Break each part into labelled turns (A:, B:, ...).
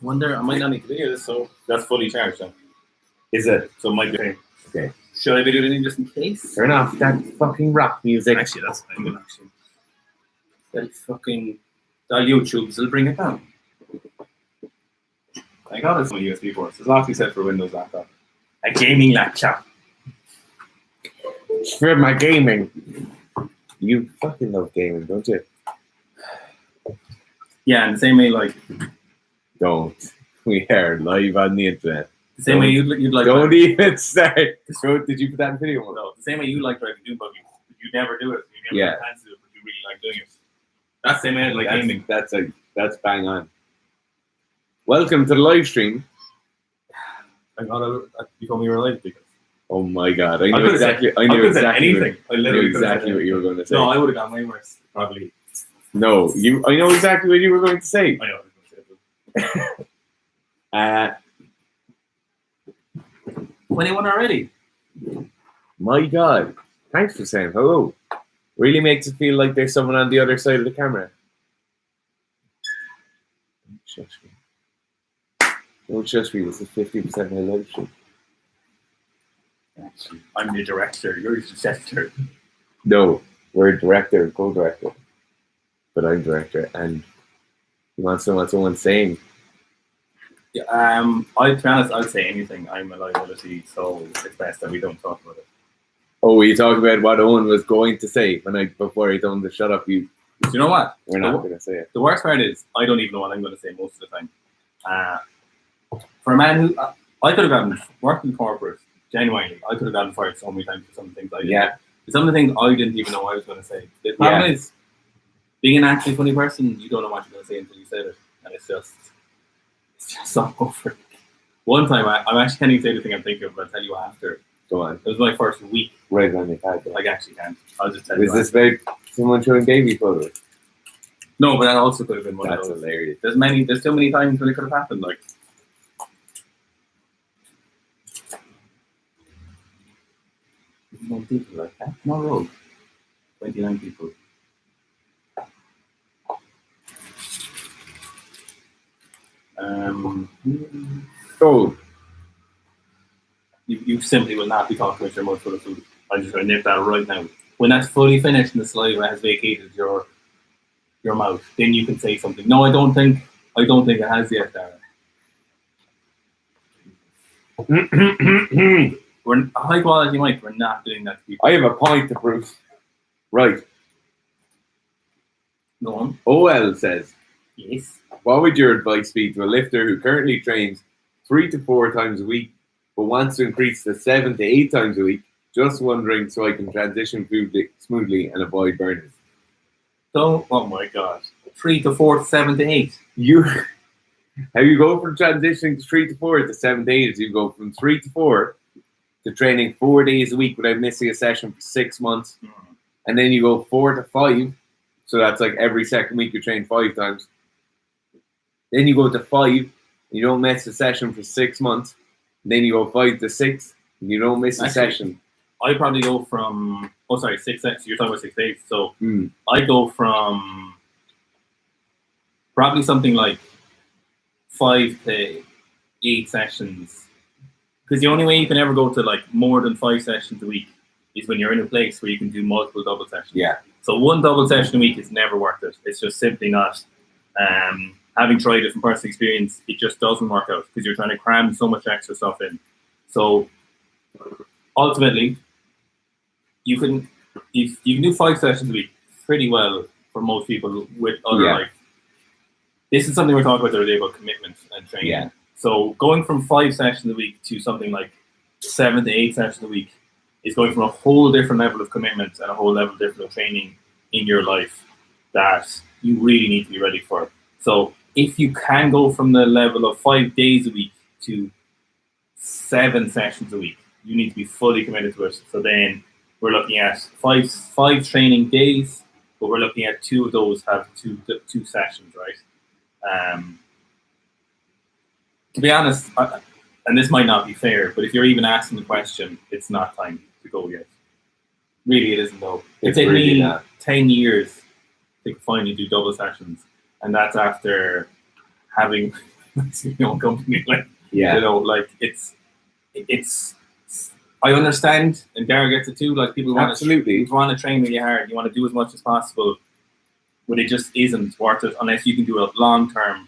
A: Wonder, I might not need to video this, so that's fully charged then.
B: Is it?
A: So it might be okay.
B: Okay.
A: Should I video anything just in case?
B: Turn off that fucking rock music.
A: Actually, that's fine. Actually, that fucking that YouTube's will bring it down. I got it from a USB port. It's lastly set for Windows laptop. A gaming laptop.
B: For my gaming. You fucking love gaming, don't you?
A: Yeah, in the same way, like
B: Don't. We are live on the internet.
A: the same way you'd like.
B: Don't even start. So, did you put that in video?
A: No, the same way you like driving Doom buggies. You never do it. You
B: Yeah.
A: never have to do it, but you really like doing it. That's the same way like gaming.
B: That's bang on. Welcome to the live stream.
A: I got you told me you were late because.
B: Oh my god! I
A: I
B: knew
A: could've said-
B: exactly. I
A: I
B: knew
A: could've said
B: exactly.
A: anything. I
B: I knew
A: literally could've said
B: exactly what you were going to say.
A: No, I would have gone way worse, probably.
B: No, you. I know exactly what you were going to say.
A: I know. I was going to say it. 21 already.
B: My god! Thanks for saying hello. Really makes it feel like there's someone on the other side of the camera. Don't shush me. Don't shush me. This is 50% of my live stream.
A: Actually, I'm the director. You're the sector.
B: No, we're director and co-director. But I'm director, and you want to know what someone's saying?
A: Yeah, to be honest, I'll say anything. I'm a liability, so it's best that we don't talk about it.
B: Oh, you talk about what Owen was going to say before I told him to shut up.
A: Do you know what?
B: We're not going to say it.
A: The worst part is I don't even know what I'm going to say most of the time. For a man who I could have gotten worked in corporate, genuinely, I could have gotten fired so many times for some things I did.
B: Yeah.
A: Some of the things I didn't even know I was going to say. The problem is, being an actually funny person, you don't know what you're going to say until you say it, and it's just all over. One time, I'm actually can't even say the thing I'm thinking of, but I'll tell you after.
B: Go on.
A: It was my first week.
B: Right on your pad.
A: I actually can't. I'll just tell you.
B: Is this about someone showing baby photos?
A: No, but that also could have been one
B: That's
A: of those.
B: hilarious.
A: There's so many times when it could have happened. Like, no people like that. No road. 29 people.
B: Oh,
A: You simply will not be talking about your mouth full of food. I'm just going to nip that right now. When that's fully finished and the saliva has vacated your mouth, then you can say something. No, I don't think it has yet, Darren. We're a high quality mic. We're not doing that to people.
B: I have a point to prove. Right.
A: Go on.
B: OL says,
A: Yes.
B: what would your advice be to a lifter who currently trains 3 to 4 times a week but wants to increase to 7 to 8 times a week? Just wondering so I can transition smoothly and avoid burning.
A: So, oh my God. 3 to 4 to 7 to 8.
B: How you go from transitioning to 3 to 4 to 7 days, you go from 3 to 4 to training 4 days a week without missing a session for 6 months. And then you go 4 to 5. So that's like every second week you train 5 times. Then you go to 5 and you don't miss a session for 6 months. And then you go 5 to 6 and you don't miss a session.
A: I probably go from 6 sessions. You're talking about 6 days. So I go from probably something like 5 to 8 sessions. Because the only way you can ever go to like more than 5 sessions a week is when you're in a place where you can do multiple double sessions.
B: Yeah.
A: So one double session a week is never worth it. It's just simply not. Having tried it from personal experience, it just doesn't work out because you're trying to cram so much extra stuff in. So ultimately, you can do 5 sessions a week pretty well for most people with other life. This is something we're talking about the other day about commitment and training.
B: Yeah.
A: So going from 5 sessions a week to something like 7 to 8 sessions a week is going from a whole different level of commitment and a whole level different of training in your life that you really need to be ready for. So if you can go from the level of 5 days a week to 7 sessions a week, you need to be fully committed to it. So then we're looking at five training days, but we're looking at 2 of those have two sessions, right? To be honest, and this might not be fair, but if you're even asking the question, it's not time to go yet. Really, it isn't though. It's taken
B: really
A: me
B: not.
A: 10 years to finally do double sessions, and that's after having it's your own company. Like,
B: Yeah.
A: you know, like it's. I understand, and Gary gets it too. Like people want
B: Absolutely.
A: to train really hard. You want to do as much as possible, but it just isn't worth it unless you can do it long term,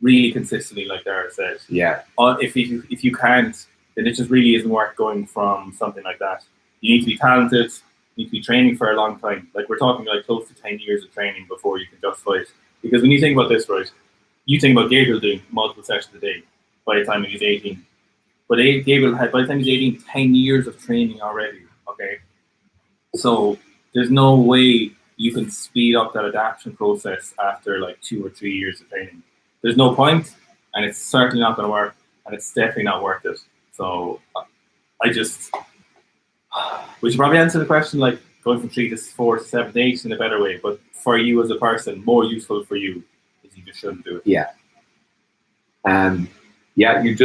A: really consistently, like Dara said.
B: Yeah.
A: If you can't, then it just really isn't worth going from something like that. You need to be talented. You need to be training for a long time. Like we're talking like close to 10 years of training before you can justify it. Because when you think about this, right, you think about Gabriel doing multiple sessions a day by the time he was 18. But Gabriel had, by the time he's 18, 10 years of training already, okay? So there's no way you can speed up that adaptation process after like 2 or 3 years of training. There's no point, and it's certainly not going to work, and it's definitely not worth it. So we should probably answer the question like going from 3 to 4 to 7 to 8 in a better way, but for you as a person, more useful for you is you just shouldn't do it.
B: Yeah. Yeah, you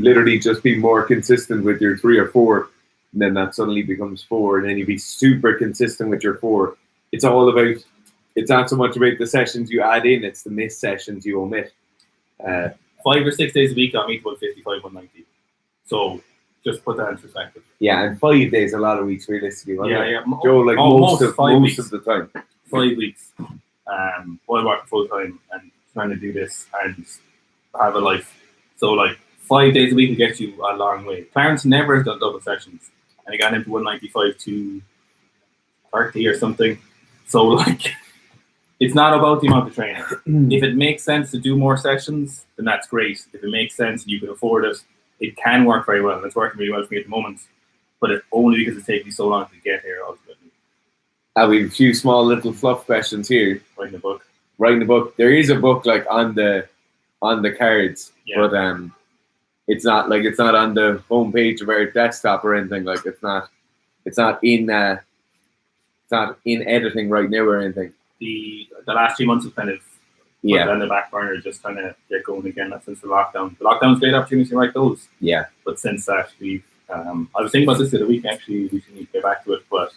B: literally just be more consistent with your 3 or 4, and then that suddenly becomes 4, and then you be super consistent with your 4. It's not so much about the sessions you add in, it's the missed sessions you omit.
A: 5 or 6 days a week got me to 155, 190. So just put that in perspective.
B: Yeah, and 5 days, a lot of weeks realistically.
A: Yeah.
B: Joe, like most of the time.
A: 5 weeks. While working full time and trying to do this and have a life. So like 5 days a week will get you a long way. Clarence never has done double sessions, and he got into 195 to 30 or something. So like, it's not about the amount of training. If it makes sense to do more sessions, then that's great. If it makes sense and you can afford it, it can work very well. It's working really well for me at the moment, but it's only because it's taken me so long to get here ultimately.
B: We have a few small little fluff questions here.
A: Writing a book.
B: There is a book like on the cards, but it's not on the homepage of our desktop or anything. Like it's not in editing right now or anything.
A: The last 3 months have kind of put on the back burner, just trying to get going again since the lockdown. The lockdown's a great opportunity to write those. Yeah. But since that, we've I was thinking about this the other week actually. We should get back to it, but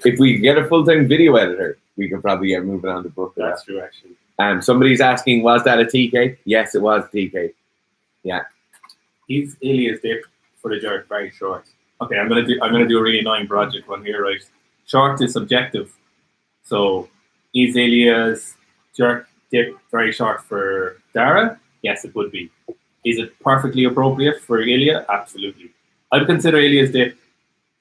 B: if we get a full-time video editor, we can probably get moving on the book.
A: That's true, actually.
B: Somebody's asking, was that a TK? Yes, it was a TK. Yeah.
A: Is Ilya's dip for the jerk very short? Okay, I'm gonna do a really annoying project one here, right? Short is subjective. So is Ilya's jerk dip very short for Dara? Yes, it would be. Is it perfectly appropriate for Ilya? Absolutely. I would consider Ilya's dip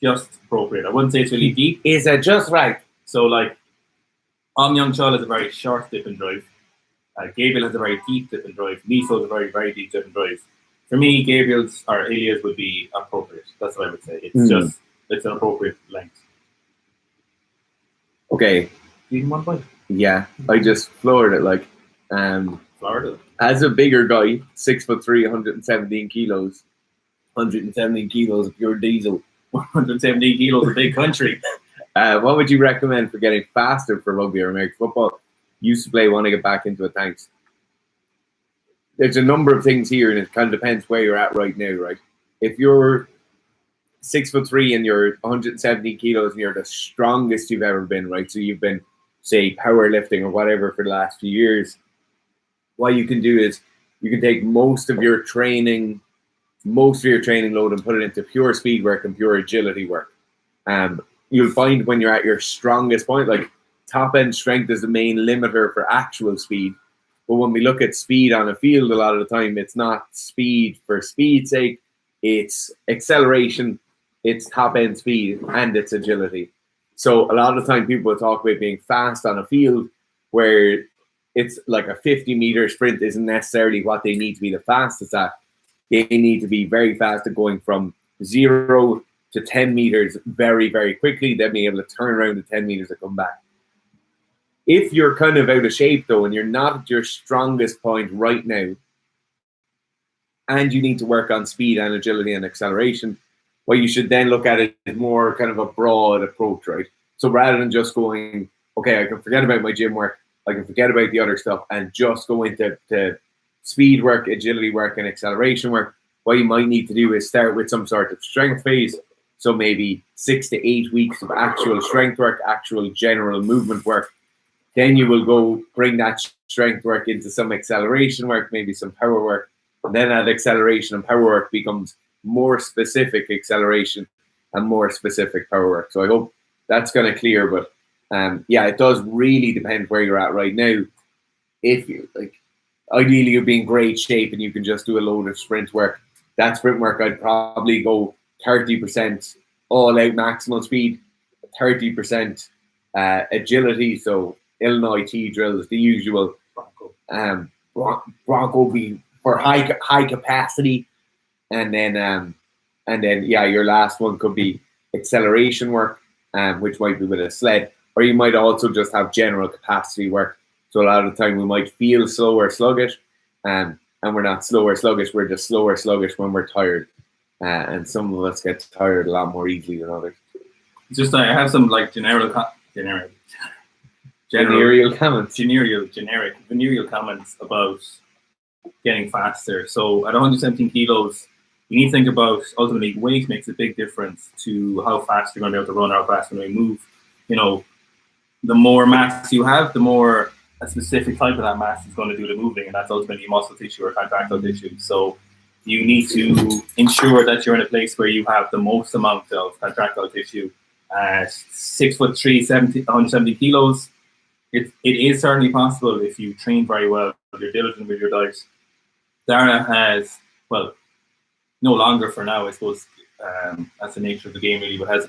A: just appropriate. I wouldn't say it's really deep.
B: Is it just right?
A: So like, Young Chul has a very short dip and drive. Gabriel has a very deep dip and drive. Miso has a very, very deep dip and drive. For me, Gabriel's or Ilya's would be appropriate. That's what I would say. It's an appropriate length.
B: Okay.
A: You want one?
B: Yeah, I just floored it like.
A: Florida.
B: As a bigger guy, 6'3", 117 kilos. 117 kilos of pure diesel.
A: 117 kilos, a big country.
B: What would you recommend for getting faster for rugby or American football? Used to play, want to get back into it, thanks. There's a number of things here, and it kind of depends where you're at right now, right? If you're 6'3" and you're 170 kilos and you're the strongest you've ever been, right? So you've been, say, powerlifting or whatever for the last few years. What you can do is you can take most of your training load and put it into pure speed work and pure agility work. You'll find when you're at your strongest point, like top end strength is the main limiter for actual speed. But when we look at speed on a field, a lot of the time, it's not speed for speed's sake. It's acceleration, it's top end speed, and it's agility. So a lot of the time people talk about being fast on a field where it's like a 50-meter sprint isn't necessarily what they need to be the fastest at. They need to be very fast at going from 0 to 10 meters very, very quickly, then being able to turn around the 10 meters and come back. If you're kind of out of shape, though, and you're not at your strongest point right now, and you need to work on speed and agility and acceleration, what you should then look at it is more kind of a broad approach, right? So rather than just going, okay, I can forget about my gym work, I can forget about the other stuff, and just go into speed work, agility work, and acceleration work, what you might need to do is start with some sort of strength phase. So maybe 6 to 8 weeks of actual strength work, actual general movement work, Then you will go bring that strength work into some acceleration work, maybe some power work. And then that acceleration and power work becomes more specific acceleration and more specific power work. So I hope that's going to clear. But yeah, it does really depend where you're at right now. If you like, ideally you'll be in great shape and you can just do a load of sprint work. That sprint work, I'd probably go 30% all out maximal speed, 30% agility. So Illinois T drills, the usual. Bronco be for high capacity, and then yeah, your last one could be acceleration work, which might be with a sled, or you might also just have general capacity work. So a lot of the time we might feel slow or sluggish, and we're not slow or sluggish. We're just slow or sluggish when we're tired, and some of us get tired a lot more easily than others.
A: Just I have some like generic comments about getting faster. So at 117 kilos, you need to think about ultimately weight makes a big difference to how fast you're going to be able to run, how fast you're going to move. You know, the more mass you have, the more a specific type of that mass is going to do the moving, and that's ultimately muscle tissue or contractile tissue. So you need to ensure that you're in a place where you have the most amount of contractile tissue. 6'3", 170 kilos. It is certainly possible if you train very well, if you're diligent with your diet. Dara has, well, no longer for now, I suppose, that's the nature of the game really, but has a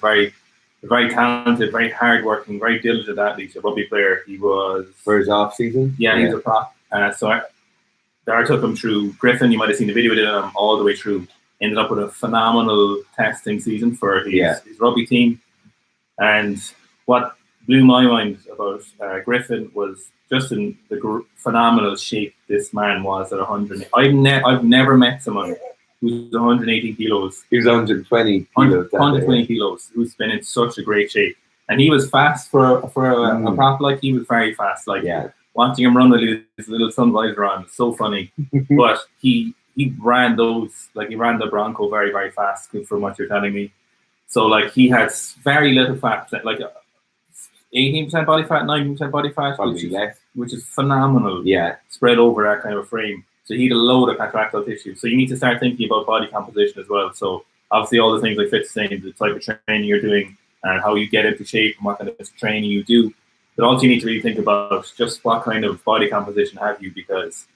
A: very talented, very hard-working, very diligent athlete, a rugby player. He was...
B: For his off-season?
A: Yeah, he was a prop. Dara took him through Griffin. You might have seen the video, did him all the way through. Ended up with a phenomenal testing season for his rugby team. And what blew my mind about Griffin was just in the phenomenal shape this man was at 100. I've never met someone who's 118 kilos.
B: He was 120 kilos.
A: 120 kilos, who's been in such a great shape. And he was fast for a prop, like he was very fast. Like watching him run with his little sun visor on, so funny. But he ran the Bronco very, very fast, from what you're telling me. So like he had very little fat, like 18% body fat, 19% body fat, which is phenomenal. Yeah, spread over that kind of frame. So he had a load of contractile tissue. So you need to start thinking about body composition as well. So obviously all the things like Fitz saying, the type of training you're doing and how you get into shape and what kind of training you do. But also you need to really think about just what kind of body composition have you, because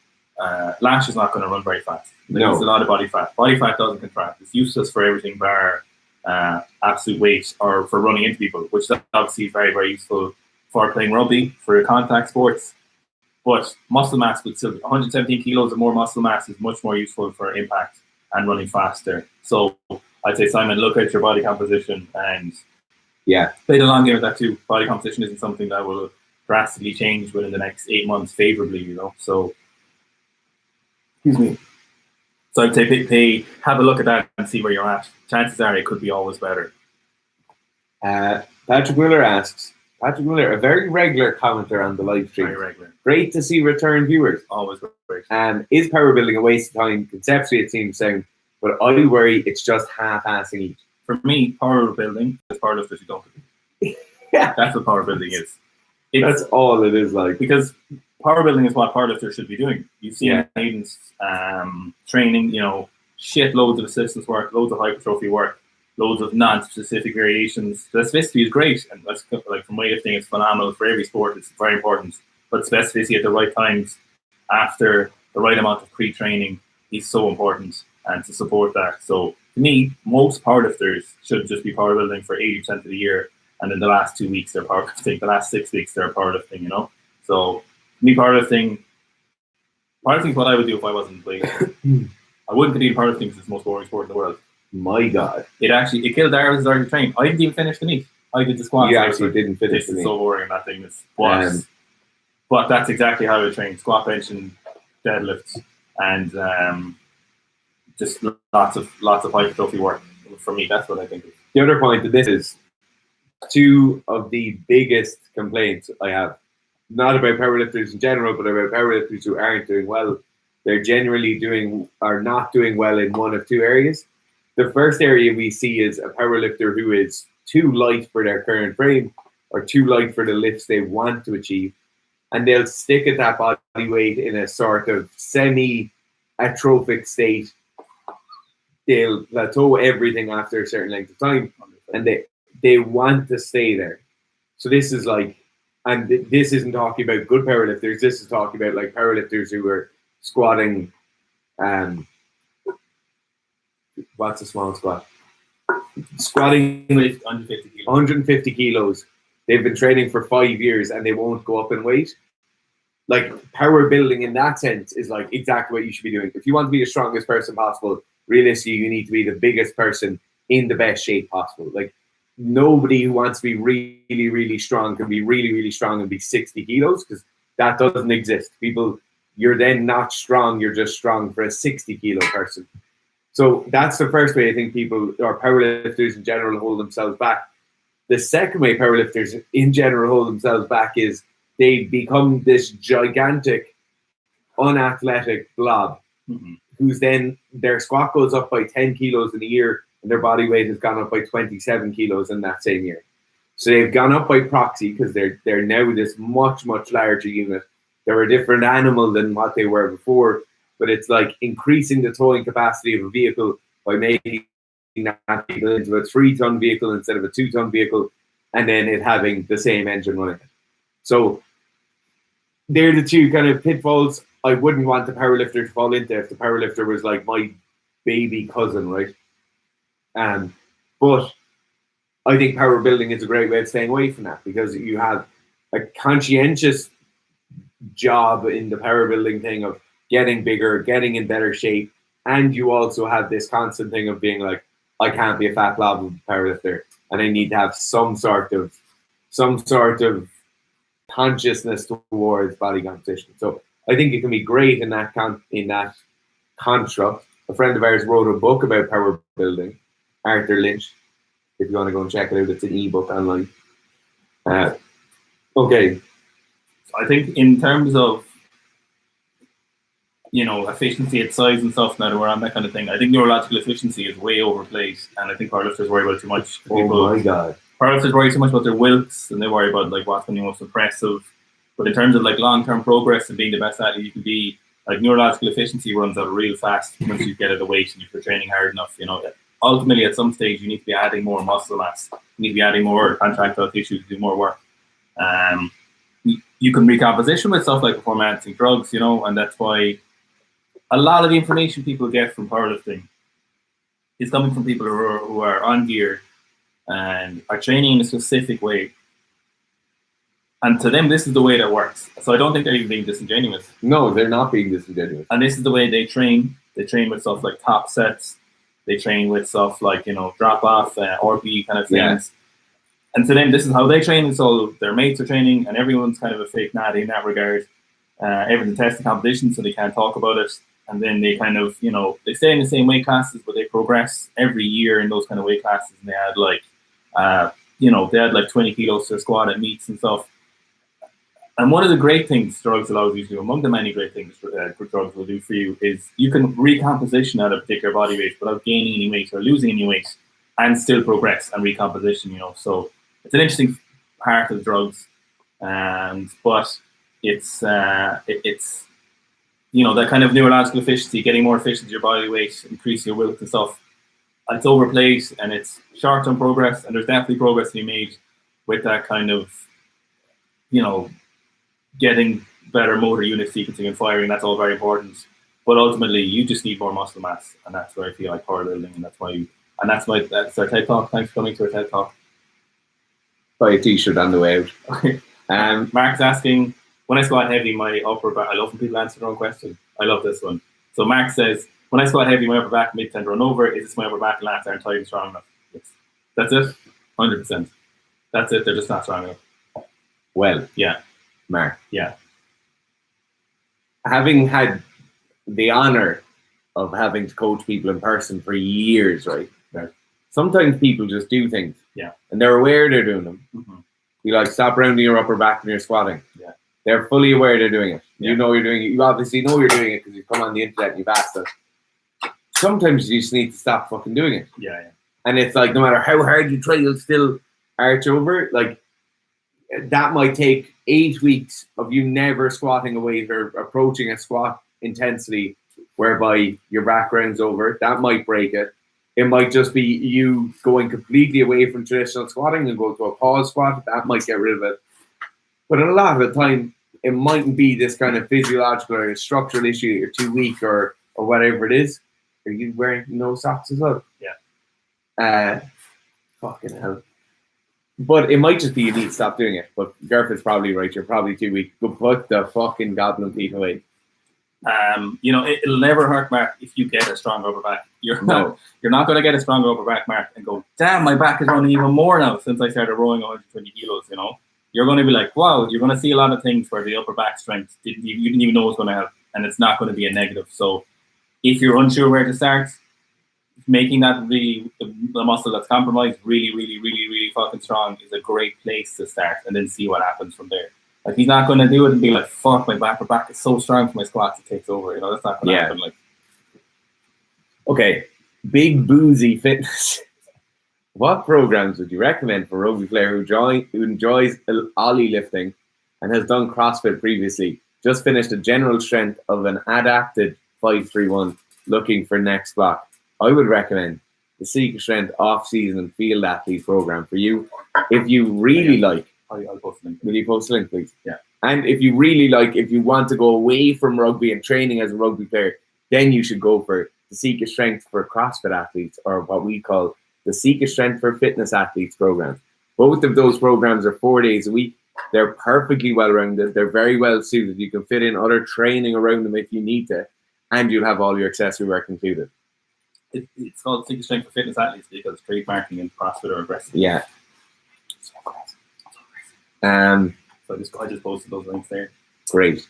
A: Lash is not going to run very fast. There's a lot of body fat. Body fat doesn't contract. It's useless for everything bar absolute weight or for running into people, which is obviously very, very useful for playing rugby, for contact sports. But muscle mass would still, 117 kilos or more muscle mass is much more useful for impact and running faster. So I'd say, Simon, look at your body composition and play the long game with that too. Body composition isn't something that will drastically change within the next 8 months favorably, you know. So, excuse me. So I'd say have a look at that and see where you're at. Chances are it could be always better.
B: Patrick Miller asks, a very regular commenter on the live stream.
A: Very regular.
B: Great to see return viewers.
A: Always great.
B: Is power building a waste of time? Conceptually, it seems sound, but I worry it's just half-assing each.
A: For me, power building is powerlifters who don't do it. That's what power building is.
B: That's all it is like.
A: Because power building is what powerlifters should be doing. You see Aiden's training, you know, loads of assistance work, loads of hypertrophy work, loads of non-specific variations. Specificity is great, and that's like from weightlifting, it's phenomenal for every sport. It's very important, but specificity at the right times, after the right amount of pre-training, is so important, and to support that. So to me, most powerlifters should just be power building for 80% of the year, and then the last 2 weeks they're powerlifting. The last 6 weeks they're powerlifting. You know, so to me, powerlifting is what I would do if I wasn't weightlifting. I wouldn't compete in powerlifting because it's the most boring sport in the world.
B: My God.
A: It killed Dara's desire to train. I didn't even finish the meet. I did the squats.
B: You actually didn't finish the meet.
A: It's so boring in that thing. It's squats. But that's exactly how I train. Squat, bench, and deadlifts. And just lots of hypertrophy work. For me, that's what I think.
B: The other point to this is 2 of the biggest complaints I have, not about powerlifters in general, but about powerlifters who aren't doing well. They're generally not doing well in one of 2 areas. The first area we see is a powerlifter who is too light for their current frame or too light for the lifts they want to achieve. and they'll stick at that body weight in a sort of semi-atrophic state. They'll plateau everything after a certain length of time, and they want to stay there. So this is like, and this isn't talking about good powerlifters. This is talking about like powerlifters who are squatting. What's a small squat? Squatting with
A: 150 kilos.
B: 150 kilos. They've been training for 5 years and they won't go up in weight. Like power building in that sense is like exactly what you should be doing. If you want to be the strongest person possible, realistically, you need to be the biggest person in the best shape possible. Like nobody who wants to be really, really strong can be really, really strong and be 60 kilos because that doesn't exist. People, you're then not strong. You're just strong for a 60 kilo person. So that's the first way I think people or powerlifters in general hold themselves back. The second way powerlifters in general hold themselves back is they become this gigantic, unathletic blob who's then their squat goes up by 10 kilos in a year and their body weight has gone up by 27 kilos in that same year. So they've gone up by proxy because they're now this much, much larger unit. They're a different animal than what they were before, but it's like increasing the towing capacity of a vehicle by making that vehicle into a 3-ton vehicle instead of a 2-ton vehicle, and then it having the same engine running it. So they're the two kind of pitfalls I wouldn't want the powerlifter to fall into if the powerlifter was like my baby cousin, right? But I think power building is a great way of staying away from that because you have a conscientious job in the power building thing of getting bigger, getting in better shape, and you also have this constant thing of being like, I can't be a fat blob of a powerlifter, and I need to have some sort of consciousness towards body composition. So I think it can be great in that construct. A friend of ours wrote a book about power building, Arthur Lynch. If you want to go and check it out, it's an ebook online. Okay.
A: I think in terms of, efficiency at size and stuff, now that we're on that kind of thing, I think neurological efficiency is way overplayed, and I think powerlifters worry about it too much.
B: My God.
A: Powerlifters worry too much about their wilks, and they worry about like what's going to be most impressive. But in terms of like long-term progress and being the best athlete you can be, like neurological efficiency runs out real fast once you get at the weight and if you're training hard enough. Ultimately, at some stage, you need to be adding more muscle mass. You need to be adding more contractile tissue to do more work. You can recomposition with stuff like performance-enhancing drugs, and that's why a lot of the information people get from powerlifting is coming from people who are on gear and are training in a specific way. And to them, this is the way that works. So I don't think they're even being disingenuous.
B: No, they're not being disingenuous.
A: And this is the way they train. They train with stuff like top sets. They train with stuff like, drop off, RP kind of things. Yeah. And to them, this is how they train. And so their mates are training and everyone's kind of a fake natty in that regard. Everyone's testing competition, so they can't talk about it. And then they kind of, they stay in the same weight classes, but they progress every year in those kind of weight classes. And they had like 20 kilos to squat at meets and stuff. And one of the great things drugs allows you to do, among the many great things drugs will do for you, is you can recomposition at a particular body weight without gaining any weight or losing any weight and still progress and recomposition, So it's an interesting part of drugs. But it's that kind of neurological efficiency, getting more efficient to your body weight, increase your width and stuff. It's overplayed and it's short-term progress, and there's definitely progress to be made with that kind of, getting better motor unit sequencing and firing. That's all very important. But ultimately, you just need more muscle mass, and that's where I feel like powerlifting, and that's our TED Talk. Thanks for coming to our TED Talk.
B: Buy a t-shirt on the way out.
A: Mark's asking, when I squat heavy, my upper back, I love when people answer their own question. I love this one. So Mark says, when I squat heavy, my upper back mid tend to run over. Is this my upper back and lats aren't tight and strong enough? Yes. That's it? 100%. That's it. They're just not strong enough.
B: Well,
A: yeah.
B: Mark.
A: Yeah.
B: Having had the honor of having to coach people in person for years, right? Sometimes people just do things.
A: Yeah.
B: And they're aware they're doing them.
A: Mm-hmm.
B: You like stop rounding your upper back when you're squatting.
A: Yeah.
B: They're fully aware they're doing it.
A: Yeah.
B: You know you're doing it. You obviously know you're doing it because you've come on the internet and you've asked us. Sometimes you just need to stop fucking doing it.
A: Yeah, yeah.
B: And it's like no matter how hard you try, you'll still arch over. Like that might take 8 weeks of you never squatting a weight or approaching a squat intensity whereby your background's over, that might break it. It might just be you going completely away from traditional squatting and go to a pause squat. That might get rid of it. But a lot of the time, it mightn't be this kind of physiological or structural issue. You're too weak or whatever it is. Are you wearing no socks as well?
A: Yeah.
B: Fucking hell. But it might just be you need to stop doing it. But Gareth is probably right. You're probably too weak. But put the fucking goblin feet away.
A: It'll never hurt, Mark, if you get a strong upper back. You're not going to get a stronger upper back, Mark, and go, damn, my back is running even more now since I started rowing 120 kilos, you know. You're going to be like, wow, you're going to see a lot of things where the upper back strength, you didn't even know was going to help, and it's not going to be a negative. So if you're unsure where to start, making that the muscle that's compromised really, really, really, really fucking strong is a great place to start, and then see what happens from there. Like, he's not going to do it and be like, fuck, my upper back is so strong for my squats, it takes over. You know, that's not going to happen. Like,
B: okay, big boozy fitness. What programs would you recommend for a rugby player who enjoys ollie lifting and has done CrossFit previously? Just finished a general strength of an adapted 5-3-1, looking for next block. I would recommend the Seeker Strength off-season and field athlete program for you. If you really like,
A: I'll post a link.
B: Will you post a link, please?
A: Yeah.
B: And if you really like, if you want to go away from rugby and training as a rugby player, then you should go for the Seeker Strength for CrossFit athletes, or what we call the Seeker Strength for Fitness Athletes program. Both of those programs are 4 days a week. They're perfectly well-rounded. They're very well suited. You can fit in other training around them if you need to, and you'll have all your accessory work included.
A: It's called Seeker Strength for Fitness Athletes because trademarking in CrossFit are aggressive.
B: Yeah.
A: So I just posted those links there.
B: Great.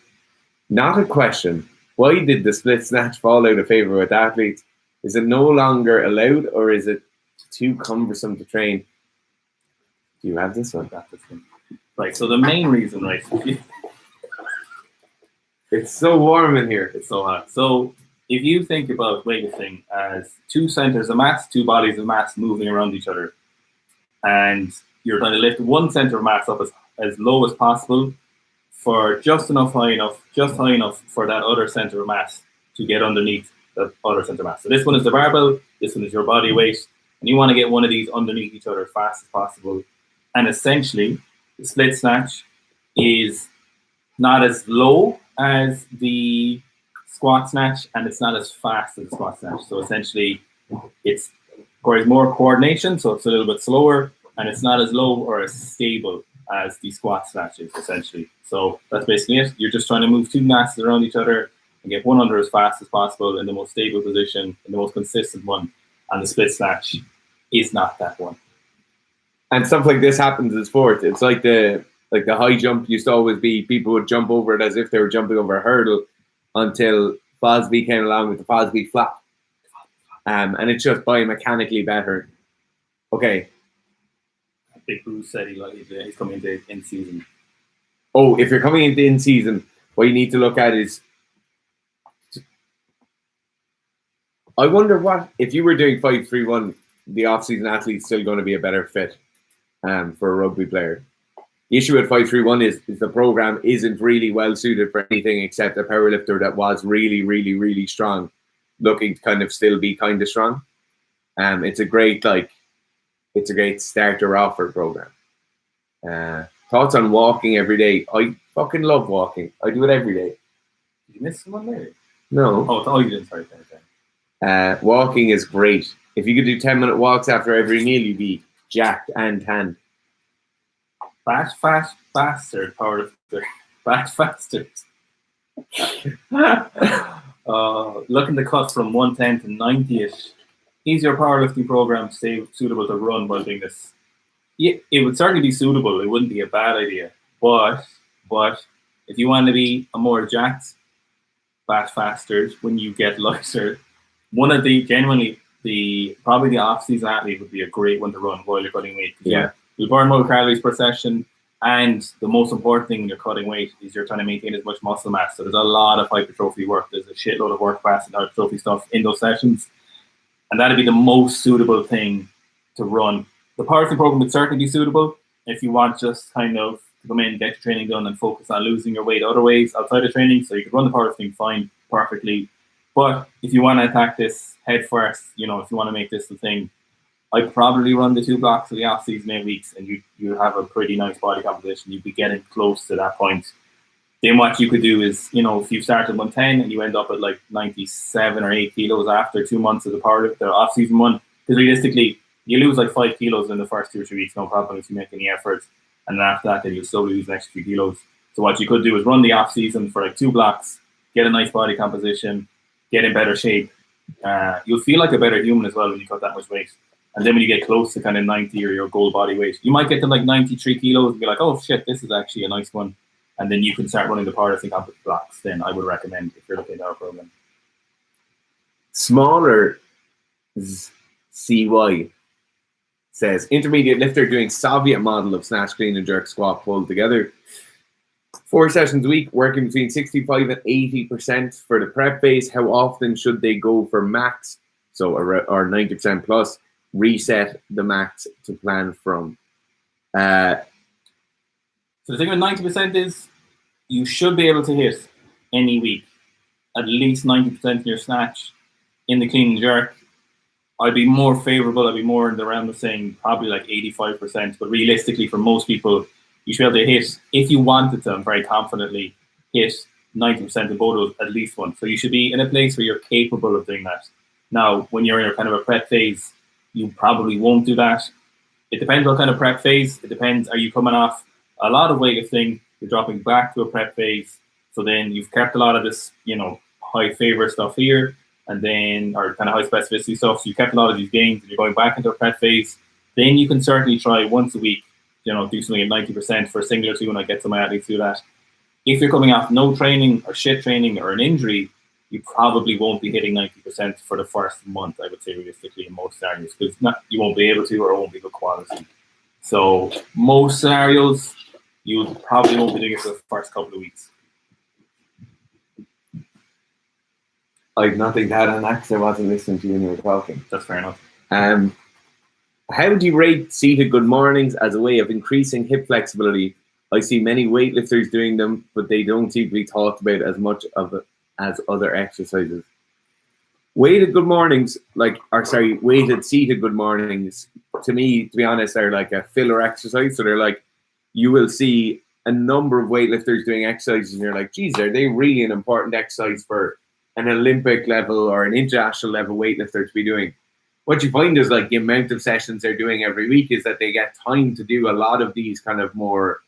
B: Not a question. Why did the split snatch fall out of favor with athletes? Is it no longer allowed, or is it too cumbersome to train? Do you have this one?
A: Right. So the main reason, right?
B: It's so warm in here.
A: It's so hot. So if you think about weightlifting as two centers of mass, two bodies of mass moving around each other, and you're trying to lift one center of mass up as low as possible for just high enough for that other center of mass to get underneath the other center of mass. So this one is the barbell, this one is your body weight, and you want to get one of these underneath each other as fast as possible. And essentially, the split snatch is not as low as the squat snatch, and it's not as fast as the squat snatch. So essentially, it's requires more coordination, so it's a little bit slower, and it's not as low or as stable as the squat snatch is, essentially. So that's basically it. You're just trying to move two masses around each other and get one under as fast as possible in the most stable position, in the most consistent one. And the split snatch is not that one.
B: And stuff like this happens in sport. It's like the high jump used to always be, people would jump over it as if they were jumping over a hurdle until Fosby came along with the Fosby flap. And it's just biomechanically better. Okay.
A: Big Bruce said he's coming into in season.
B: Oh, if you're coming into in season, what you need to look at is, I wonder what, if you were doing 5-3-1, the off-season athlete's still going to be a better fit for a rugby player. The issue with 5-3-1 is the program isn't really well suited for anything except a powerlifter that was really, really, really strong, looking to kind of still be kind of strong. It's a great starter offer program. Thoughts on walking every day? I fucking love walking. I do it every day.
A: Did you miss someone there?
B: No.
A: Oh, you didn't. Sorry.
B: Walking is great. If you could do 10-minute walks after every meal, you'd be jacked and tanned.
A: Fast bastard, powerlifter. Fast bastard. Looking to cut from 110 to 90ish. Is your powerlifting program suitable to run while doing this? Yeah, it would certainly be suitable. It wouldn't be a bad idea. But if you want to be a more jacked faster when you get lighter, one of the probably the off-season athlete would be a great one to run while you're cutting weight.
B: Yeah.
A: You'll burn more calories per session, and the most important thing when you're cutting weight is you're trying to maintain as much muscle mass. So there's a lot of hypertrophy work. There's a shitload of work fast and hypertrophy stuff in those sessions. And that'd be the most suitable thing to run. The powerlifting program would certainly be suitable if you want just kind of to come in, get your training done, and focus on losing your weight other ways outside of training. So you could run the powerlifting fine, perfectly. But if you want to attack this head first, if you want to make this the thing, I'd probably run the 2 blocks of the off-season 8 weeks, and you have a pretty nice body composition. You'd be getting close to that point. Then what you could do is, if you start at 110 and you end up at like 97 or 8 kilos after 2 months of the off-season one, because realistically, you lose like 5 kilos in the first 2 or 3 weeks, no problem if you make any effort. And then after that, then you'll slowly lose an extra few kilos. So what you could do is run the off-season for like 2 blocks, get a nice body composition, get in better shape. You'll feel like a better human as well when you cut that much weight. And then when you get close to kind of 90 or your goal body weight, you might get to like 93 kilos and be like, oh shit, this is actually a nice one. And then you can start running the powerlifting blocks. Then I would recommend if you're looking at our program.
B: Smaller CY says, intermediate lifter doing Soviet model of snatch, clean and jerk, squat, pull together. 4 sessions a week, working between 65 and 80% for the prep phase. How often should they go for max? So, or 90% plus. Reset the max to plan from.
A: So the thing with 90% is you should be able to hit any week at least 90% in your snatch. In the clean and jerk, I'd be more favorable. I'd be more in the realm of saying probably like 85%. But realistically, for most people, you should be able to hit, if you wanted to, very confidently hit 90% of both of those, at least one. So you should be in a place where you're capable of doing that. Now, when you're in a kind of a prep phase, you probably won't do that. It depends what kind of prep phase. It depends, are you coming off a lot of weightlifting, you're dropping back to a prep phase, so then you've kept a lot of this, high favor stuff here, and then, or kind of high specificity stuff, so you kept a lot of these gains, and you're going back into a prep phase, then you can certainly try once a week, do something at 90% for a single or two, and I get some of my athletes to do that. If you're coming off no training, or shit training, or an injury, you probably won't be hitting 90% for the first month, I would say, realistically, in most scenarios, because you won't be able to, or it won't be good quality. So most scenarios, you probably won't be doing it for the first couple of weeks.
B: I have nothing to add on that because I wasn't listening to you when you were talking.
A: That's fair enough.
B: How do you rate seated good mornings as a way of increasing hip flexibility? I see many weightlifters doing them, but they don't seem to be talked about as much as other exercises. Weighted good mornings, weighted seated good mornings, to me, to be honest, are like a filler exercise. So they're like, you will see a number of weightlifters doing exercises and you're like, geez, are they really an important exercise for an Olympic level or an international level weightlifter to be doing? What you find is like the amount of sessions they're doing every week is that they get time to do a lot of these kind of more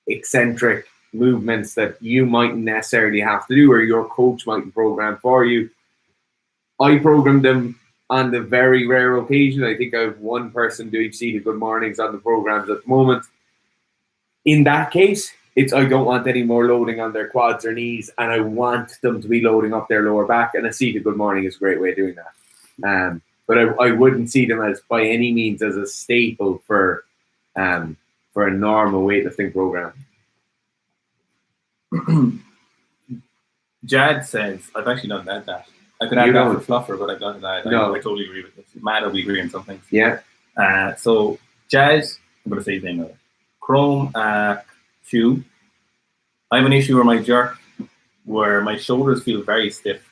B: eccentric movements that you mightn't necessarily have to do, or your coach might program for you. I program them on the very rare occasion. I think I have one person doing seated good mornings on the programs at the moment. In that case, it's I don't want any more loading on their quads or knees, and I want them to be loading up their lower back, and a seated good morning is a great way of doing that. But I wouldn't see them as by any means as a staple for a normal weightlifting program.
A: Jad says, I've actually not add that. I could add that for fluffer, but I've not that.
B: No.
A: I totally agree with this. Matt, we agree on some things.
B: Yeah.
A: So Jad, I'm going to say his name now. Chrome Q. I have an issue where my shoulders feel very stiff.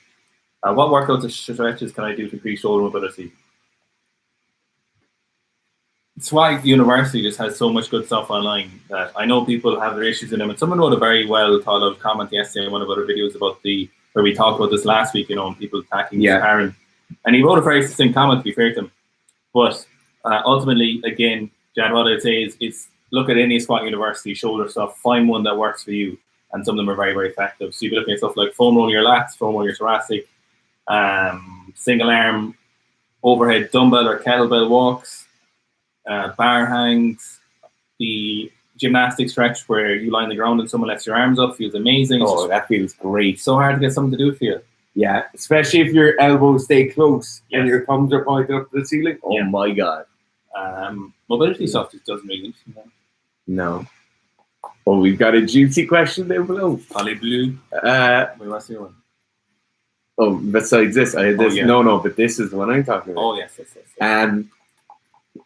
A: What workouts or stretches can I do to increase shoulder mobility? Swag University just has so much good stuff online that I know people have their issues in them. And someone wrote a very well thought out comment yesterday in one of our videos about where we talked about this last week, and people attacking Aaron. And he wrote a very succinct comment, to be fair to him. But ultimately, again, Jad, what I'd say is look at any Squat University shoulder stuff, find one that works for you, and some of them are very, very effective. So you can look at stuff like foam roll your lats, foam roll your thoracic, single arm overhead dumbbell or kettlebell walks, bar hangs, the gymnastic stretch where you lie on the ground and someone lifts your arms up feels amazing.
B: Oh, that feels great.
A: So hard to get something to do for you.
B: Yeah, especially if your elbows stay close and your thumbs are pointed up to the ceiling. Oh my God.
A: Mobility stuff just doesn't really interesting.
B: No. Oh, we've got a juicy question there below.
A: Holly Blue. Wait, what's the other one?
B: Oh, besides this, I had this.
A: Oh, yeah.
B: No, but this is the one I'm talking about.
A: Oh, yes.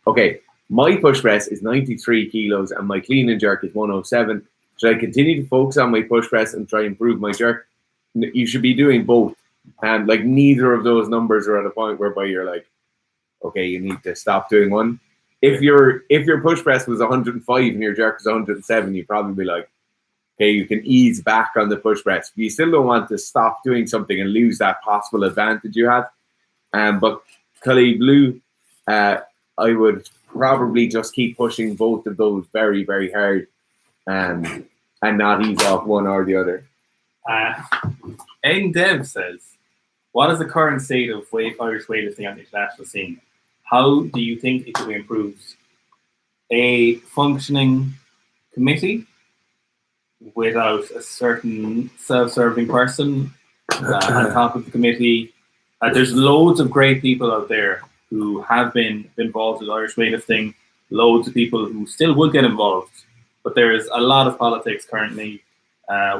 B: Okay, My push press is 93 kilos and my clean and jerk is 107. Should I continue to focus on my push press and try and improve my jerk? You should be doing both. And like neither of those numbers are at a point whereby you're like, okay, you need to stop doing one. If your push press was 105 and your jerk was 107, you'd probably be like, okay, you can ease back on the push press. But you still don't want to stop doing something and lose that possible advantage you have. But Cully Blue, I would probably just keep pushing both of those very, very hard, and not ease off one or the other.
A: Aiden Dev says, what is the current state of Irish weightlifting on the international scene? How do you think it could be improved? A functioning committee without a certain self-serving person on top of the committee. There's loads of great people out there who have been involved with Irish weightlifting, loads of people who still would get involved, but there is a lot of politics currently.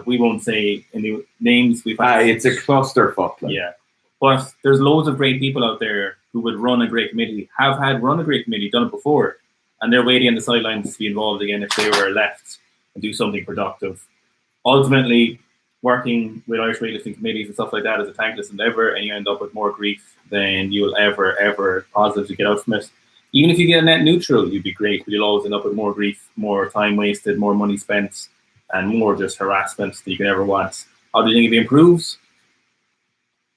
A: We won't say any names.
B: It's a clusterfuck. Like.
A: Yeah, but there's loads of great people out there who would run a great committee, run a great committee, done it before, and they're waiting on the sidelines to be involved again if they were left and do something productive. Ultimately, working with Irish weightlifting committees and stuff like that is a thankless endeavour, and you end up with more grief than you'll ever positively get out from it. Even if you get a net neutral, you'd be great, but you'll always end up with more grief, more time wasted, more money spent, and more just harassment that you could ever want. How do you think it improves?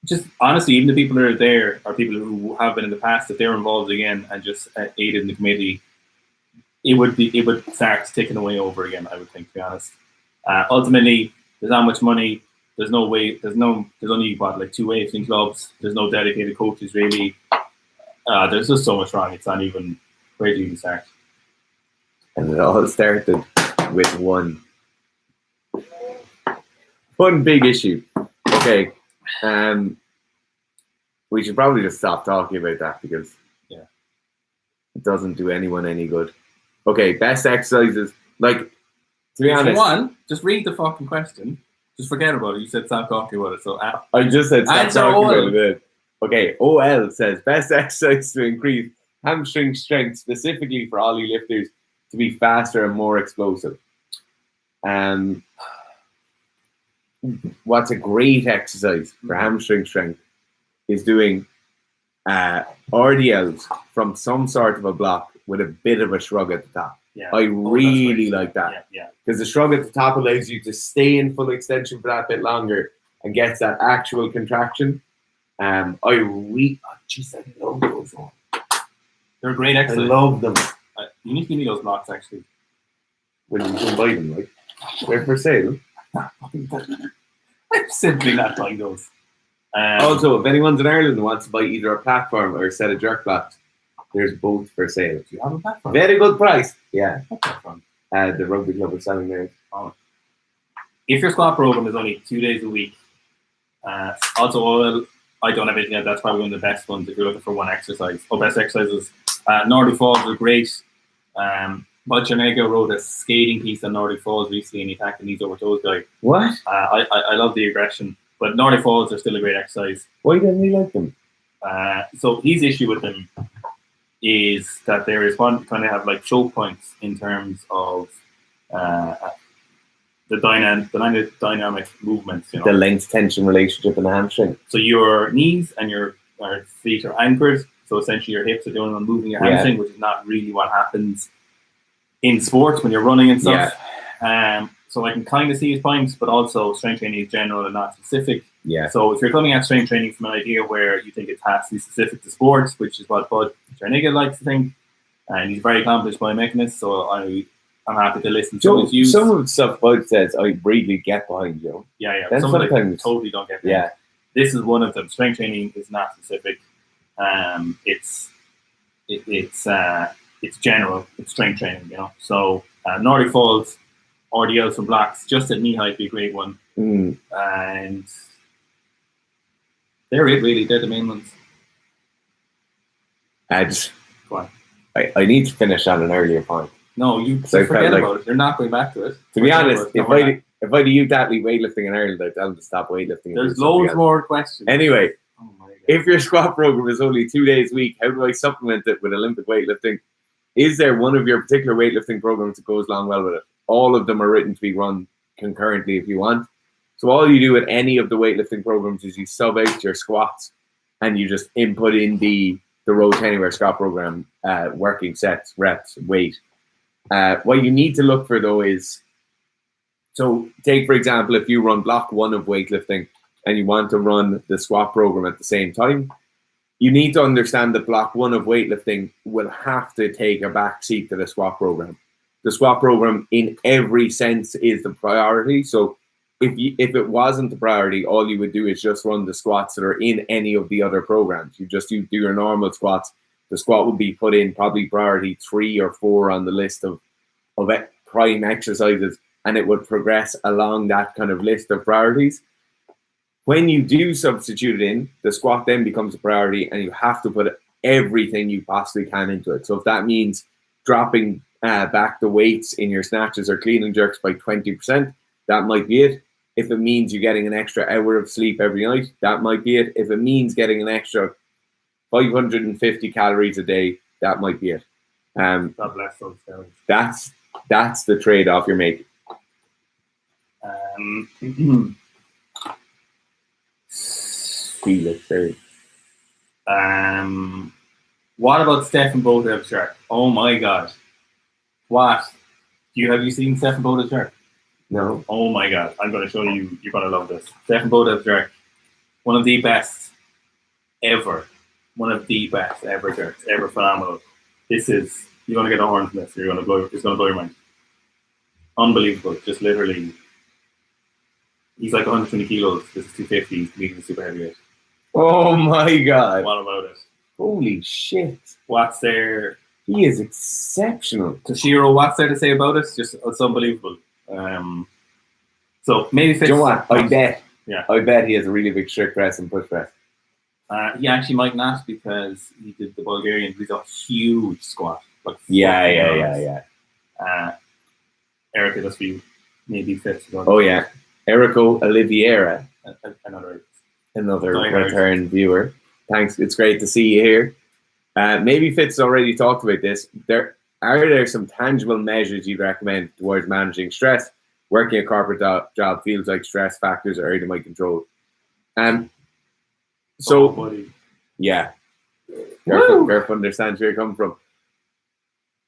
A: Just honestly, even the people that are there are people who have been in the past. If they're involved again and just aided in the committee, it would start ticking away over again, I would think, to be honest. Ultimately, there's not much money. There's only like 2 weightlifting clubs. There's no dedicated coaches really. There's just so much wrong. It's not even where do you even start.
B: And it all started with one big issue. Okay, we should probably just stop talking about that because it doesn't do anyone any good. Okay, best exercises. Like, to be honest,
A: one, just read the fucking question. Just forget about it. You said stop talking about it. So
B: I just said stop
A: answer
B: talking
A: OL.
B: about it. Okay, OL says best exercise to increase hamstring strength specifically for ollie lifters to be faster and more explosive. What's a great exercise for hamstring strength is doing RDLs from some sort of a block with a bit of a shrug at the top.
A: Yeah.
B: I really like that.
A: Yeah.
B: Because the shrug at the top allows you to stay in full extension for that bit longer and gets that actual contraction. I love those ones.
A: They're a great
B: I
A: exercise.
B: love them.
A: You need to give me those blocks actually.
B: When you can buy them, like they're for sale.
A: I'm simply not buying those.
B: Also, if anyone's in Ireland and wants to buy either a platform or a set of jerk blocks, there's both for sale.
A: Do you have a platform?
B: Very good price. Yeah.
A: What platform?
B: The rugby club is selling theirs.
A: Oh. If your squat program is only 2 days a week, also I don't have anything else. That's probably one of the best ones if you're looking for one exercise. Best exercises. Nordic Falls are great. Bud Chernega wrote a skating piece on Nordic Falls recently and he attacked the knees over toes guy.
B: What?
A: I love the aggression, but Nordic Falls are still a great exercise.
B: Why doesn't he like them?
A: So his issue with them is that there is one kind of have like choke points in terms of the dynamic movements. You know?
B: The length tension relationship in the hamstring.
A: So your knees and your feet are anchored. So essentially your hips are doing on moving your hamstring, which is not really what happens in sports when you're running and stuff. So I can kind of see his points, but also strength training is general and not specific.
B: Yeah.
A: So if you're coming at strength training from an idea where you think it has to be specific to sports, which is what Bud Chernega likes to think, and he's a very accomplished biomechanist, so I'm happy to listen to his views.
B: Some of the stuff Bud says I really get behind, Joe.
A: Yeah.
B: Then
A: Some of them
B: sometimes
A: totally don't get behind.
B: Yeah.
A: This is one of them. Strength training is not specific. It's general. It's strength training, you know. So Nordic Falls, RDLs from blocks, just at knee height, be a great one. And they're it really. They're the main ones. Go on.
B: I need to finish on an earlier point.
A: No, you
B: So I
A: forget
B: felt like-
A: about it. You're not going back to it.
B: To be
A: Forget
B: honest,
A: about it.
B: if I do youth athlete weightlifting in Ireland, I'd tell them to stop weightlifting. and do
A: There's
B: something
A: loads
B: else.
A: more questions.
B: Anyway,
A: Oh my God.
B: if your squat program is only 2 days a week, how do I supplement it with Olympic weightlifting? is there one of your particular weightlifting programs that goes along well with it? All of them are written to be run concurrently if you want. So all you do with any of the weightlifting programs is you sub out your squats and you just input in the Road to Anywhere squat program, working sets, reps, weight. What you need to look for though is, so take for example, if you run block 1 of weightlifting and you want to run the squat program at the same time, you need to understand that block 1 of weightlifting will have to take a back seat to the squat program. The squat program in every sense is the priority. So if it wasn't the priority, all you would do is just run the squats that are in any of the other programs. You do your normal squats. The squat would be put in probably priority 3 or 4 on the list of prime exercises, and it would progress along that kind of list of priorities. When you do substitute it in, the squat then becomes a priority, and you have to put everything you possibly can into it. So if that means dropping back the weights in your snatches or clean and jerks by 20%, that might be it. If it means you're getting an extra hour of sleep every night, that might be it. If it means getting an extra 550 calories a day, that might be it.
A: God bless those calories.
B: That's the trade-off you're making. Feel it there.
A: What about Stefan Bodev's shark? Oh my God! What? Have you seen Stefan Bodev's shark?
B: No.
A: Oh my God! I'm going to show you. You're going to love this. Stefan Bodev's shark, one of the best ever. One of the best ever jerks, ever phenomenal. You're going to get a horn from this. It's going to blow your mind. Unbelievable. Just literally. He's like 120 kilos. This is 250. He's super heavyweight.
B: Oh my God.
A: What about it?
B: Holy shit.
A: What's there?
B: He is exceptional.
A: Toshiro, what's there to say about it? It's unbelievable. So maybe Fitz.
B: Do you know what? I bet he has a really big strict press and push press.
A: He actually might not, because he did the Bulgarian. He's a huge squat. Like
B: Yeah.
A: Erica, that's for you. Maybe Fitz.
B: Oh yeah. Erico Oliveira.
A: Another
B: return viewer. Thanks. It's great to see you here. Maybe Fitz already talked about this. Are there some tangible measures you'd recommend towards managing stress? Working a corporate job feels like stress factors are out of my control. Yeah. Careful understands where you're coming from.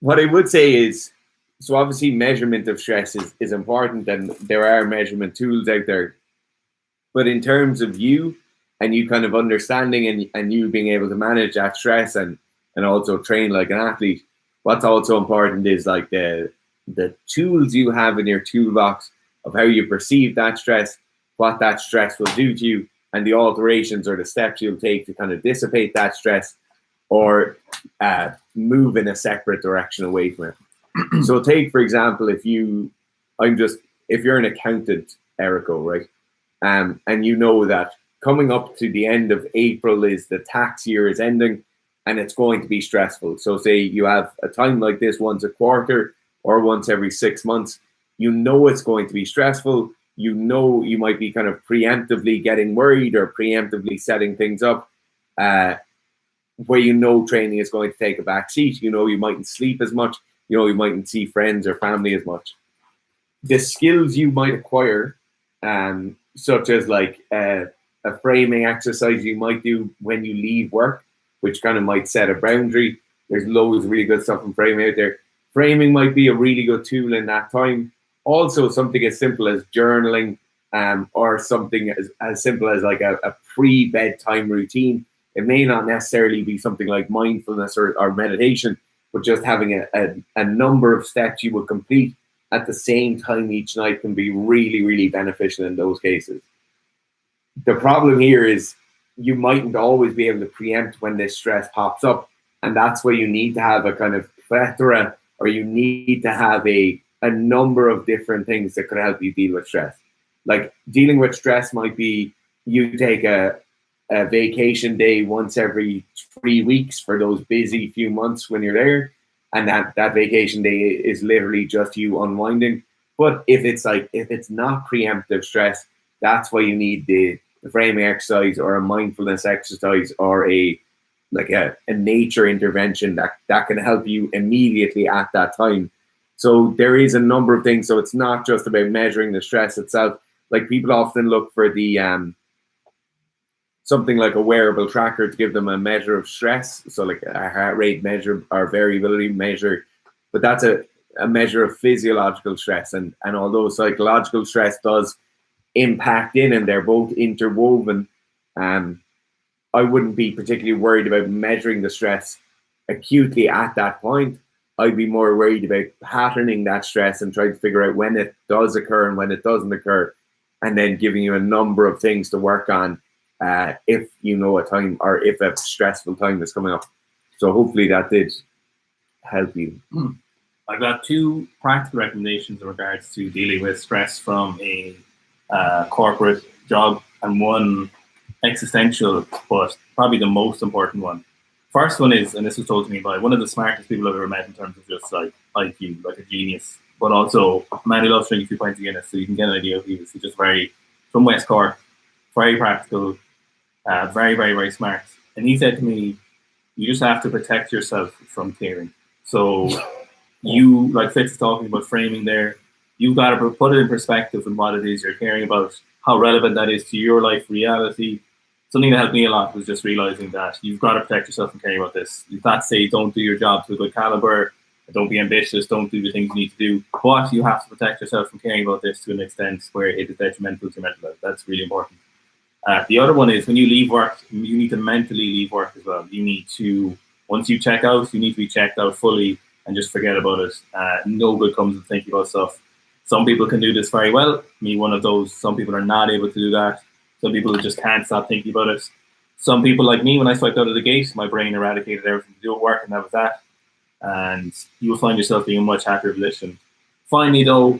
B: What I would say is, so obviously measurement of stress is important, and there are measurement tools out there. But in terms of you and you kind of understanding and you being able to manage that stress and also train like an athlete, what's also important is like the tools you have in your toolbox of how you perceive that stress, what that stress will do to you, and the alterations or the steps you'll take to kind of dissipate that stress or move in a separate direction away from it. So take, for example, if you're an accountant, Erico, right? And you know that coming up to the end of April is the tax year is ending, and it's going to be stressful. So say you have a time like this once a quarter or once every 6 months, you know it's going to be stressful. You know you might be kind of preemptively getting worried or preemptively setting things up where you know training is going to take a back seat. You know you mightn't sleep as much. You know you mightn't see friends or family as much. The skills you might acquire, such as like a framing exercise you might do when you leave work, which kind of might set a boundary. There's loads of really good stuff in framing out there. Framing might be a really good tool in that time. Also, something as simple as journaling or something as simple as like a pre-bedtime routine. It may not necessarily be something like mindfulness or meditation, but just having a number of steps you will complete at the same time each night can be really, really beneficial in those cases. The problem here is you mightn't always be able to preempt when this stress pops up. And that's where you need to have a kind of plethora, or you need to have a number of different things that could help you deal with stress. Like dealing with stress might be you take a vacation day once every 3 weeks for those busy few months when you're there. And that vacation day is literally just you unwinding. But if it's not preemptive stress, that's why you need the framing exercise or a mindfulness exercise or a like a nature intervention that can help you immediately at that time. So there is a number of things. So it's not just about measuring the stress itself. Like people often look for the something like a wearable tracker to give them a measure of stress. So like a heart rate measure or variability measure, but that's a measure of physiological stress. And although psychological stress does impact in, and they're both interwoven, I wouldn't be particularly worried about measuring the stress acutely at that point. I'd be more worried about patterning that stress and trying to figure out when it does occur and when it doesn't occur, and then giving you a number of things to work on if you know a time or if a stressful time is coming up. So hopefully that did help you.
A: I've got 2 practical recommendations in regards to dealing with stress from a corporate job, and 1 existential, but probably the most important one. First one is, and this was told to me by one of the smartest people I've ever met in terms of just like IQ, like a genius, but also a man who loves drinking 2 pints of Guinness, so you can get an idea of he is. He's just from West Cork, very practical, very, very, very smart. And he said to me, you just have to protect yourself from caring. So you, like Fitz is talking about framing there, you've got to put it in perspective and what it is you're caring about, how relevant that is to your life reality. Something that helped me a lot was just realizing that you've got to protect yourself from caring about this. You can't say don't do your job to a good caliber, don't be ambitious, don't do the things you need to do, but you have to protect yourself from caring about this to an extent where it is detrimental to your mental health. That's really important. The other one is when you leave work, you need to mentally leave work as well. You need to, once you check out, you need to be checked out fully and just forget about it. No good comes of thinking about stuff. Some people can do this very well. Me, one of those. Some people are not able to do that. Some people just can't stop thinking about it. Some people like me, when I swiped out of the gate, my brain eradicated everything to do with work, and that was that. And you will find yourself being in a much happier position. Finally, though,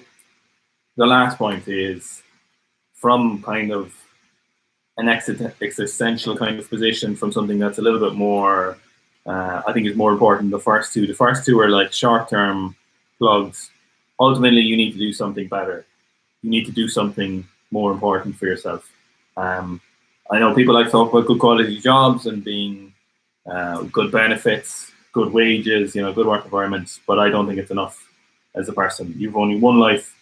A: the last point is from kind of an existential kind of position, from something that's a little bit more, I think is more important than the first 2. The first 2 are like short-term plugs. Ultimately, you need to do something better. You need to do something more important for yourself. I know people like to talk about good quality jobs and being good benefits, good wages, good work environments, but I don't think it's enough as a person. You've only one life.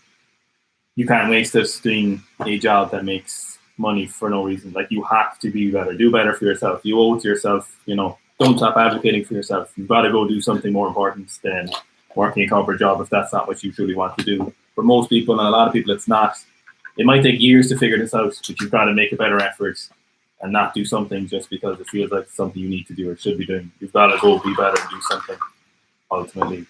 A: You can't waste it doing a job that makes money for no reason. Like, you have to be better. Do better for yourself. You owe it to yourself. Don't stop advocating for yourself. You've got to go do something more important than working a corporate job if that's not what you truly want to do. For most people, and a lot of people, it's not. It might take years to figure this out, but you've got to make a better effort and not do something just because it feels like it's something you need to do or should be doing. You've got to go be better and do something, ultimately.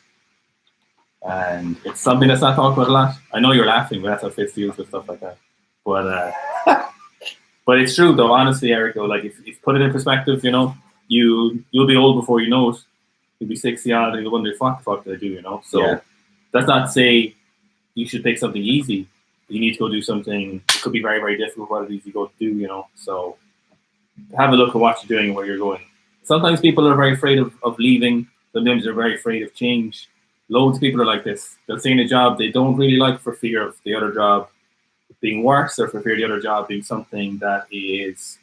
A: And it's something that's not talked about a lot. I know you're laughing, but that's how Fitz deals with stuff like that. But but it's true, though, honestly, Erico. Like, if you put it in perspective, you'll be old before you know it. You'll be 60 odd and you'll wonder, what the fuck did I do, So yeah. That's not to say you should pick something easy. You need to go do something. It could be very, very difficult what it is you go to do, So have a look at what you're doing and where you're going. Sometimes people are very afraid of leaving. Sometimes they're very afraid of change. Loads of people are like this. They'll stay in a job they don't really like for fear of the other job being worse, or for fear of the other job being something that is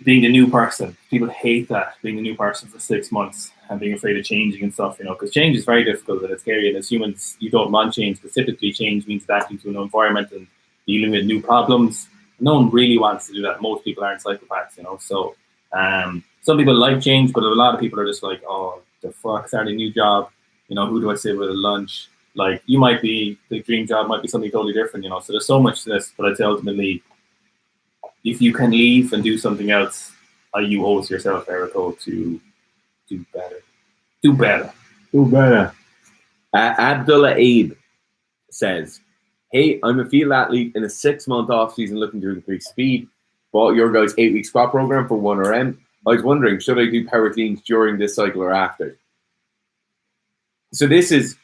A: being the new person. People hate that, being the new person for 6 months and being afraid of changing and stuff, because change is very difficult and it's scary. And as humans, you don't want change. Specifically, change means adapting to a new environment and dealing with new problems. No one really wants to do that. Most people aren't psychopaths, So some people like change, but a lot of people are just like, oh, the fuck, starting a new job. Who do I sit with at lunch? Like, you might be, the dream job might be something totally different, So there's so much to this, but I'd say ultimately, if you can leave and do something else, you owe it to yourself, Erico, to do better. Do better.
B: Do better. Abdullah Abe says, hey, I'm a field athlete in a 6-month off-season looking to increase speed. Bought your guys' 8-week squat program for 1RM. I was wondering, should I do power cleans during this cycle or after? So this is,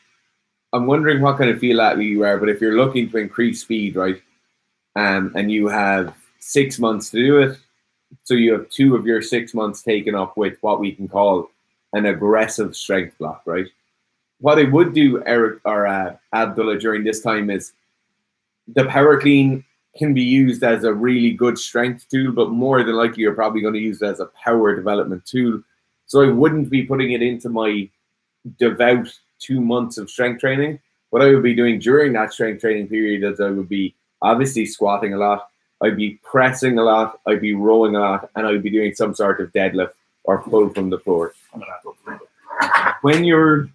B: I'm wondering what kind of field athlete you are, but if you're looking to increase speed, right, and you have 6 months to do it, so you have 2 of your 6 months taken up with what we can call an aggressive strength block, right? What I would do, Eric or Abdullah, during this time is the power clean can be used as a really good strength tool, but more than likely you're probably going to use it as a power development tool. So I wouldn't be putting it into my devout 2 months of strength training. What I would be doing during that strength training period is I would be obviously squatting a lot, I'd be pressing a lot, I'd be rowing a lot, and I'd be doing some sort of deadlift or pull from the floor. When you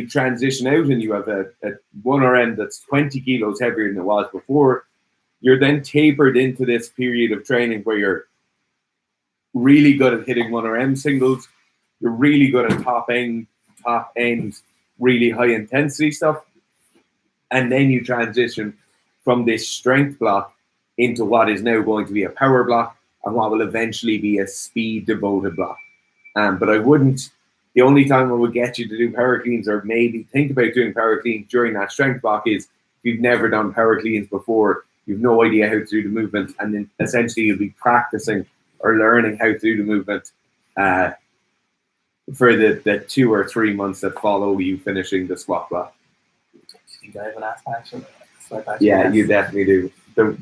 B: transition out and you have a 1RM that's 20 kilos heavier than it was before, you're then tapered into this period of training where you're really good at hitting 1RM singles, you're really good at top end, really high intensity stuff, and then you transition from this strength block into what is now going to be a power block and what will eventually be a speed devoted block. But the only time I would get you to do power cleans or maybe think about doing power cleans during that strength block is if you've never done power cleans before, you've no idea how to do the movement, and then essentially you'll be practicing or learning how to do the movement for the 2 or 3 months that follow you finishing the squat block.
A: Do you think I have an ass action?
B: Yeah, you definitely do.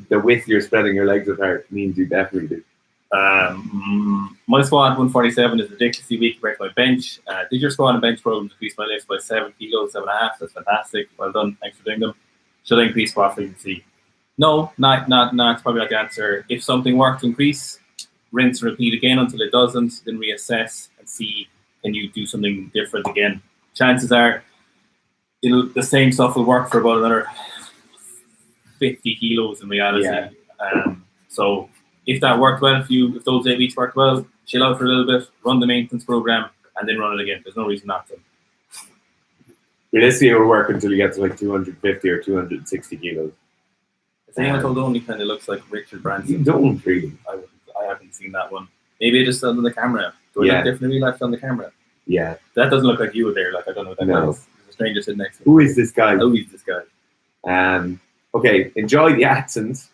B: The width you're spreading your legs apart means you definitely do.
A: My squat 147 is ridiculously weak compared to my bench. Did your squat and bench program increase my lifts by 7 kilos, 7.5? That's fantastic. Well done. Thanks for doing them. Should I increase squat frequency? No, not. It's probably not the answer. If something worked to increase, rinse and repeat again until it doesn't. Then reassess and see, can you do something different again? Chances are, the same stuff will work for about another 50 kilos in reality. Yeah. So if that worked well, if those 8 weeks worked well, chill out for a little bit, run the maintenance program, and then run it again. There's no reason not to.
B: Realistically, it will work until you get to like 250 or 260 kilos.
A: Has anyone told only kind of looks like Richard Branson?
B: You don't really.
A: I haven't seen that one. Maybe it just on the camera. Do I look different in real life on the camera?
B: Yeah.
A: That doesn't look like you were there. Like, I don't know what that is. There's a stranger sitting next to me.
B: Who is this guy?
A: Who is this guy?
B: Okay, enjoy the accents.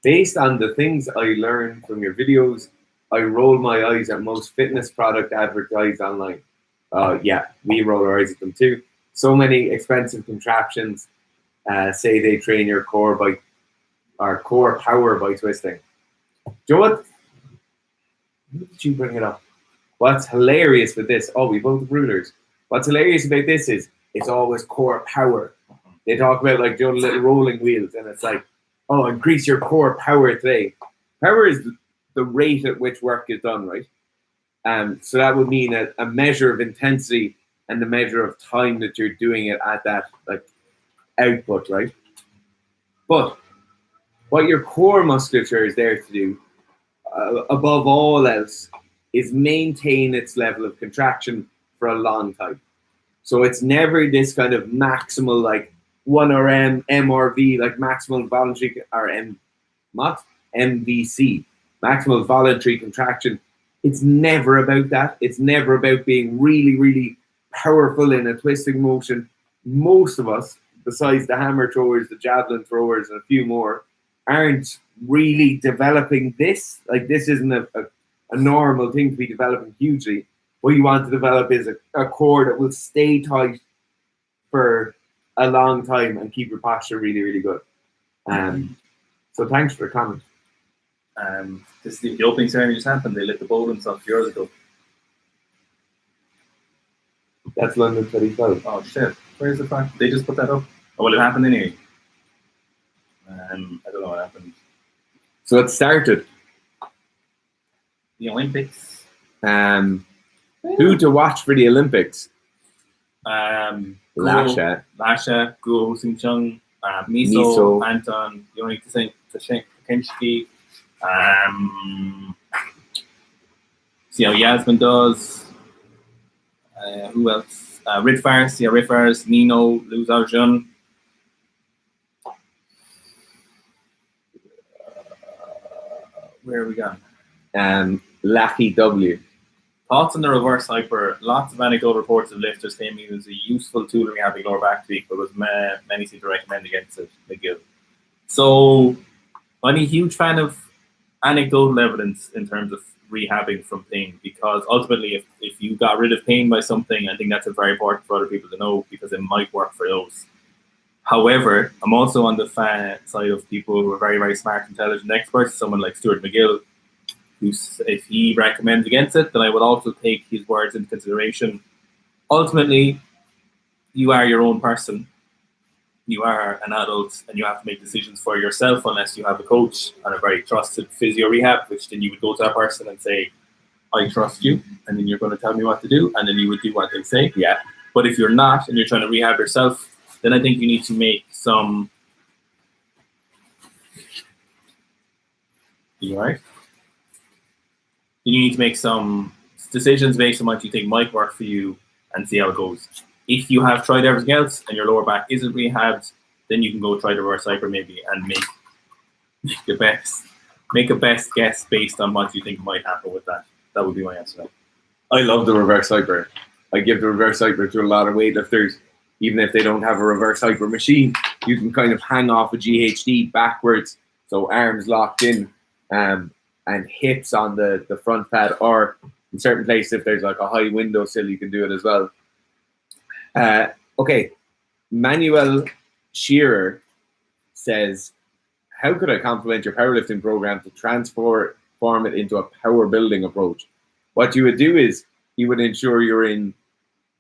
B: Based on the things I learned from your videos, I roll my eyes at most fitness product advertised online. Yeah, we roll our eyes at them too. So many expensive contraptions say they train your core power by twisting. Do you know what? Who did you bring it up? What's hilarious with this? Oh, we both have rulers. What's hilarious about this is it's always core power. They talk about like doing little rolling wheels, and it's like, oh, increase your core power today. Power is the rate at which work is done, right? So that would mean a measure of intensity and the measure of time that you're doing it at that like output, right? But what your core musculature is there to do, above all else, is maintain its level of contraction for a long time. So it's never this kind of maximal like 1RM, MRV, like maximal voluntary, or MVC, maximal voluntary contraction. It's never about that. It's never about being really, really powerful in a twisting motion. Most of us, besides the hammer throwers, the javelin throwers, and a few more, aren't really developing this. Like, this isn't a normal thing to be developing hugely. What you want to develop is a core that will stay tight for a long time and keep your posture really, really good. So thanks for the comment.
A: This is the opening ceremony just happened. They lit the bowlings off years ago.
B: That's London 2012.
A: Oh shit! Where's the fact? They just put that up. Oh, well, it happened anyway. I don't know what happened.
B: So it started.
A: The Olympics.
B: Who to watch for the Olympics?
A: Lasha, Guo Husing-chung, Miso, Anton, Yoni Tashinsky. See how Yasmin does. Who else? Ritfars, Nino, Lu Zhaojun. Where are we going?
B: Lucky W.
A: Thoughts on the reverse hyper? Lots of anecdotal reports of lifters claiming it was a useful tool in rehabbing lower back week, but many seem to recommend against it. McGill. So I'm a huge fan of anecdotal evidence in terms of rehabbing from pain, because ultimately if you got rid of pain by something, I think that's very important for other people to know, because it might work for those. However, I'm also on the side of people who are very, very smart, intelligent experts, someone like Stuart McGill, who, if he recommends against it, then I would also take his words into consideration. Ultimately, you are your own person. You are an adult, and you have to make decisions for yourself unless you have a coach and a very trusted physio rehab, which then you would go to that person and say, I trust you, and then you're going to tell me what to do, and then you would do what they say.
B: Yeah.
A: But if you're not, and you're trying to rehab yourself, then I think you need to make some... You all right? You need to make some decisions based on what you think might work for you and see how it goes. If you have tried everything else and your lower back isn't rehabbed, then you can go try the reverse hyper maybe and make a best guess based on what you think might happen with that. That would be my answer.
B: I love the reverse hyper. I give the reverse hyper to a lot of weightlifters. Even if they don't have a reverse hyper machine, you can kind of hang off a GHD backwards, so arms locked in, and hips on the front pad, or in certain places if there's like a high windowsill, you can do it as well. Okay, Manuel Shearer says, how could I complement your powerlifting program to transform it into a power building approach? What you would do is you would ensure you're in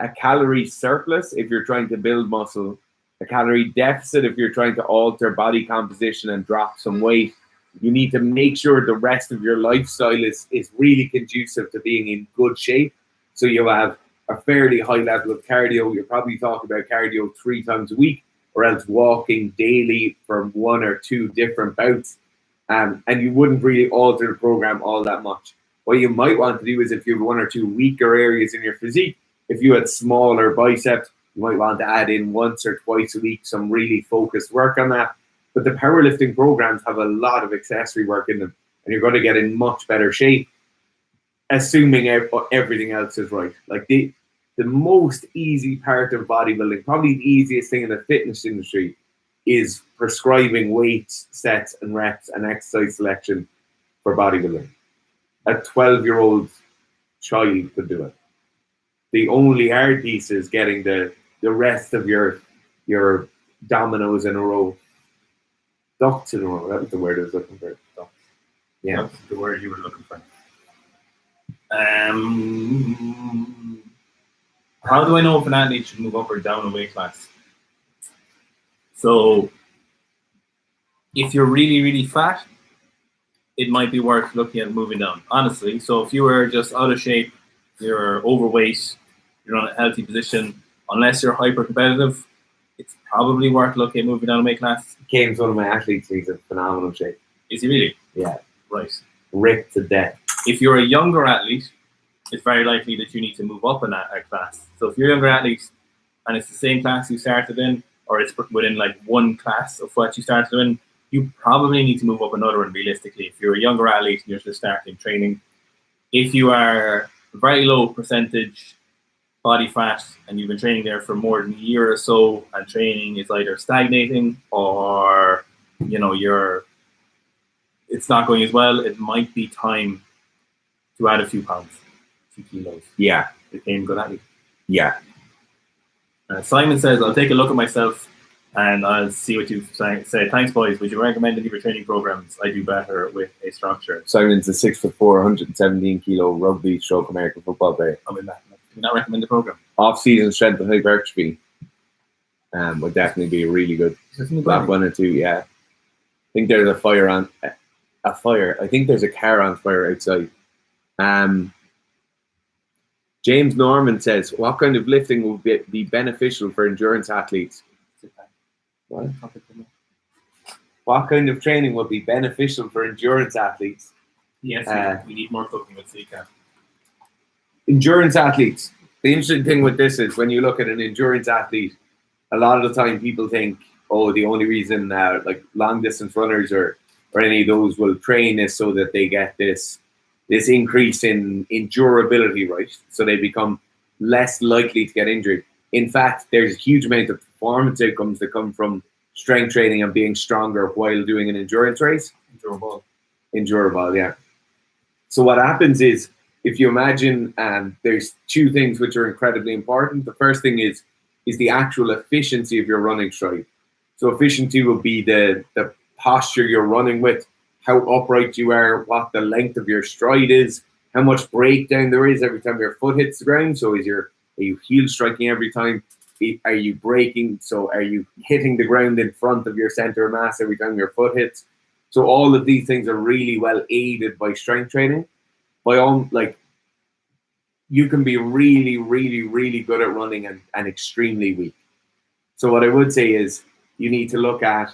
B: a calorie surplus if you're trying to build muscle, a calorie deficit if you're trying to alter body composition and drop some weight. You need to make sure the rest of your lifestyle is really conducive to being in good shape. So you have a fairly high level of cardio. You're probably talking about cardio 3 times a week, or else walking daily for 1 or 2 different bouts. And you wouldn't really alter the program all that much. What you might want to do is, if you have 1 or 2 weaker areas in your physique, if you had smaller biceps, you might want to add in once or twice a week some really focused work on that. But the powerlifting programs have a lot of accessory work in them, and you're going to get in much better shape, assuming everything else is right. Like the most easy part of bodybuilding, probably the easiest thing in the fitness industry, is prescribing weights, sets, and reps and exercise selection for bodybuilding. A 12-year-old child could do it. The only hard piece is getting the rest of your dominoes in a row. Ducks in a row. That was the word I was looking for. Ducks. Yeah.
A: That's the word you were looking for. How do I know if an athlete should move up or down a weight class? So, if you're really, really fat, it might be worth looking at moving down, honestly. So if you were just out of shape, you're overweight, you're on a healthy position, unless you're hyper competitive, it's probably worth looking at moving down a weight class.
B: Kane's one of my athletes. He's in phenomenal shape.
A: Is he really?
B: Yeah.
A: Right.
B: Ripped to death.
A: If you're a younger athlete, it's very likely that you need to move up in that class. So if you're a younger athlete and it's the same class you started in, or it's within like one class of what you started in, you probably need to move up another one realistically. If you're a younger athlete and you're just starting training, if you are very low percentage body fat and you've been training there for more than a year or so, and training is either stagnating or it's not going as well, it might be time to add a few pounds, 2 kilos.
B: Yeah.
A: Became good athlete.
B: Yeah.
A: Simon says, I'll take a look at myself and I'll see what you say. Thanks, boys. Would you recommend any training programs? I do better with a structure.
B: Simon's a 6'4", 117 kilo rugby stroke American football player.
A: I mean, do not recommend the program.
B: Off-season strength and hypertrophy would definitely be a really good lap 1 or 2. Yeah. I think there's a fire. I think there's a car on fire outside. James Norman says, what kind of lifting will be beneficial for endurance athletes? What kind of training would be beneficial for endurance athletes?
A: Yes, we need more cooking with CCAP.
B: Endurance athletes. The interesting thing with this is when you look at an endurance athlete, a lot of the time people think, oh, the only reason like long distance runners or any of those will train is so that they get this increase in durability, right? So they become less likely to get injured. In fact, there's a huge amount of performance outcomes that come from strength training and being stronger while doing an endurance race. Endurable, yeah. So what happens is, if you imagine, there's 2 things which are incredibly important. The first thing is the actual efficiency of your running stride. So efficiency would be the posture you're running with, how upright you are, what the length of your stride is, how much breakdown there is every time your foot hits the ground. So are you heel striking every time? Are you braking? So are you hitting the ground in front of your center of mass every time your foot hits? So all of these things are really well aided by strength training. You can be really, really, really good at running and extremely weak. So what I would say is you need to look at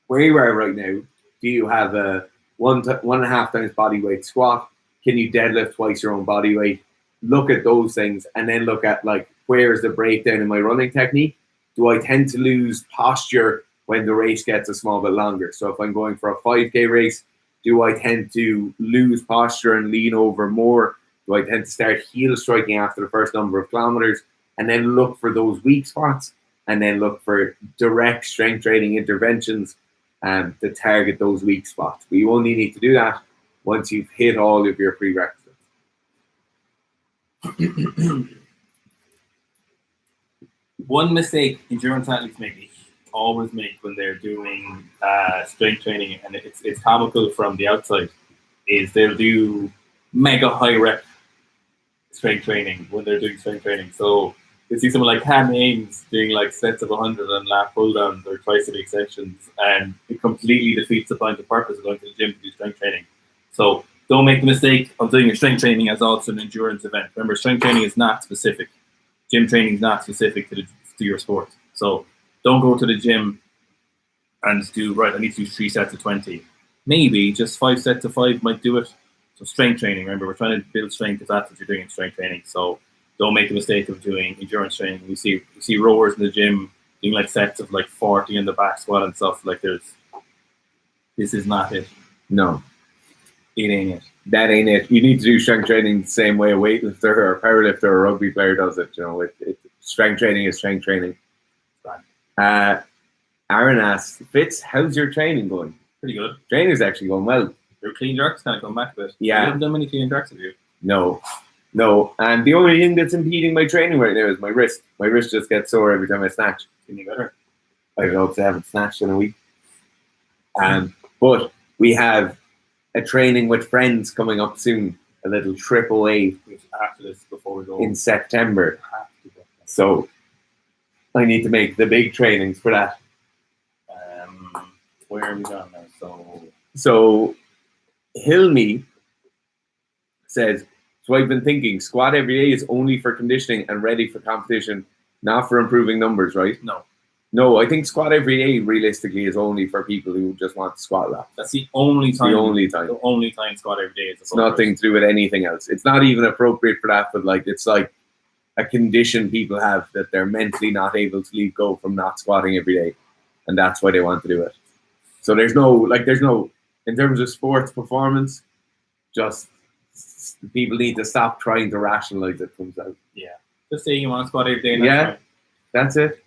B: where you are right now. Do you have a 1.5 times body weight squat? Can you deadlift twice your own body weight? Look at those things and then look at where's the breakdown in my running technique? Do I tend to lose posture when the race gets a small bit longer? So if I'm going for a 5K race, do I tend to lose posture and lean over more? Do I tend to start heel striking after the first number of kilometers and then look for those weak spots and then look for direct strength training interventions to target those weak spots? But you only need to do that once you've hit all of your prerequisites.
A: One mistake endurance athletes always make when they're doing strength training, and it's comical from the outside, is they'll do mega high rep strength training when they're doing strength training. So you see someone like Cam Ames doing sets of 100 and lat pull downs or tricep extensions, and it completely defeats the point of purpose of going to the gym to do strength training. So don't make the mistake of doing your strength training as also an endurance event. Remember, strength training is not specific. Gym training is not specific to your sport. So don't go to the gym and I need to do 3 sets of 20. Maybe just 5 sets of 5 might do it. So strength training, remember, we're trying to build strength if that's what you're doing in strength training. So don't make the mistake of doing endurance training. You see rowers in the gym doing sets of 40 in the back squat and stuff. This is not it.
B: No.
A: It ain't it.
B: That ain't it. You need to do strength training the same way a weightlifter or a powerlifter or a rugby player does it. Strength training is strength training. Aaron asks, Fitz, how's your training going?
A: Pretty good.
B: Training is actually going well.
A: Your clean jerks kind of come back a bit.
B: Yeah.
A: You haven't done many clean jerks, have you?
B: No. And the only thing that's impeding my training right now is my wrist. My wrist just gets sore every time I snatch.
A: Can you better?
B: I hope I haven't snatched in a week. But we have a training with friends coming up soon. A little trip away
A: after this before we go
B: in September. So I need to make the big trainings for that.
A: Where are we going now?
B: So Hilmi says, so I've been thinking squat every day is only for conditioning and ready for competition, not for improving numbers, right? No, I think squat every day realistically is only for people who just want to squat laps.
A: That's the only time.
B: The only time
A: squat every day is
B: it's nothing to do with anything else. It's not even appropriate for that, but it's a condition people have that they're mentally not able to leave go from not squatting every day. And that's why they want to do it. So there's no, in terms of sports performance, just people need to stop trying to rationalize it themselves.
A: Yeah. Just saying you want to squat every day.
B: Yeah, that's it.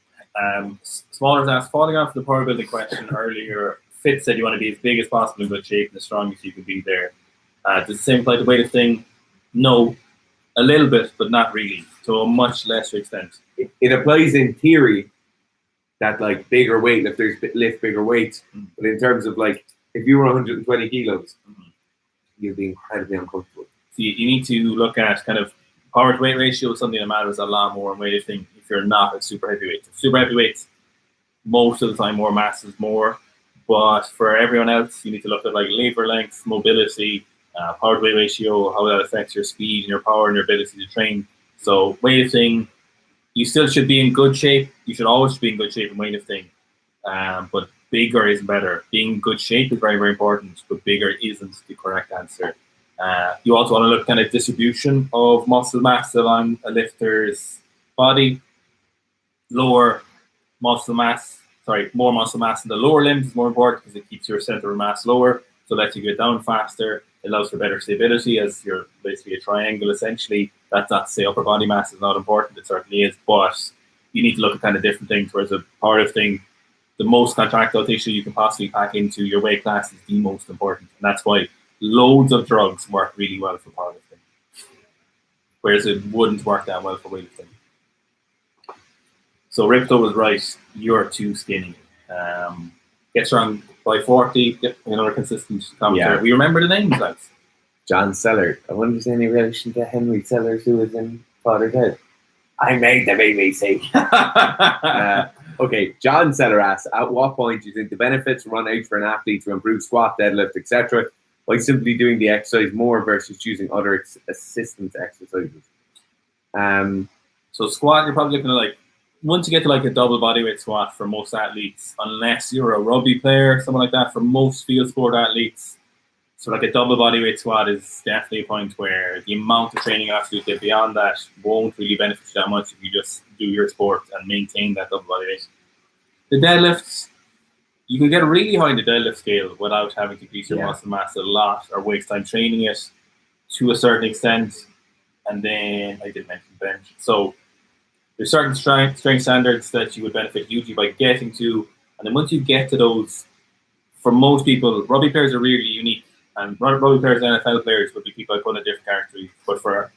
A: Smallers asked, following off the power building question earlier, Fitz said you want to be as big as possible in good shape and as strong as you can be there. Does the same apply to weightlifting? No, a little bit, but not really, to a much lesser extent.
B: It applies in theory that bigger weightlifters lift bigger weights, but in terms of if you were 120 kilos, you'd be incredibly uncomfortable.
A: So you need to look at kind of power to weight ratio is something that matters a lot more in weightlifting if you're not a super heavyweight. Super heavyweights, most of the time, more mass is more. But for everyone else, you need to look at labor length, mobility, power to weight ratio, how that affects your speed and your power and your ability to train. So weightlifting, you still should be in good shape. You should always be in good shape in weightlifting. But bigger is better. Being in good shape is very, very important, but bigger isn't the correct answer. You also want to look kind of distribution of muscle mass along a lifter's body. More muscle mass in the lower limbs is more important because it keeps your center of mass lower, so it lets you get down faster. It allows for better stability as you're basically a triangle essentially. That's not to say upper body mass is not important, it certainly is, but you need to look at kind of different things, whereas a powerlifting, the most contractile tissue you can possibly pack into your weight class is the most important, and that's why loads of drugs work really well for powerlifting, whereas it wouldn't work that well for weightlifting. So Ripto was right, you're too skinny. Get strong by 40. Yep, another consistent commentator.
B: Yeah.
A: We remember the names, lads.
B: John Sellers. I wonder if there's any relation to Henry Sellers, who was in Father Ted. I made the BBC. Okay, John Seller asks, at what point do you think the benefits run out for an athlete to improve squat, deadlift, etc., by simply doing the exercise more versus choosing other assistance exercises?
A: So squat, you're probably looking at like, once you get to like a double bodyweight squat for most athletes, unless you're a rugby player, someone like that, for most field sport athletes, so like a double bodyweight squat is definitely a point where the amount of training you actually get beyond that won't really benefit you that much if you just do your sport and maintain that double bodyweight. The deadlifts, you can get really high in the deadlift scale without having to increase your muscle mass a lot or waste time training it to a certain extent. And then I did mention bench. So there's certain strength standards that you would benefit hugely by getting to. And then once you get to those, for most people, rugby players are really unique. And rugby players and NFL players would be people I put in a different category. But for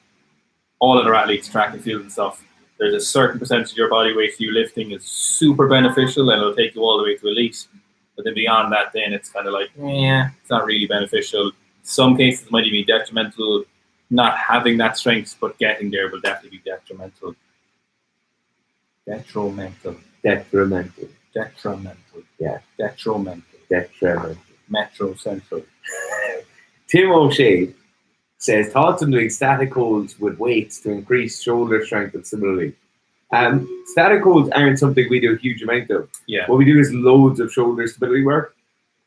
A: all other athletes, track and field and stuff, there's a certain percentage of your body weight you lifting is super beneficial and it'll take you all the way to elite. But then beyond that, then it's kind of like, it's not really beneficial. Some cases it might even be detrimental. Not having that strength, but getting there will definitely be detrimental. Detrimental.
B: Yeah.
A: Detrimental. Metro Central.
B: Tim O'Shea says, thoughts on doing static holds with weights to increase shoulder strength and stability. Static holds aren't something we do a huge amount of.
A: Yeah.
B: What we do is loads of shoulder stability work.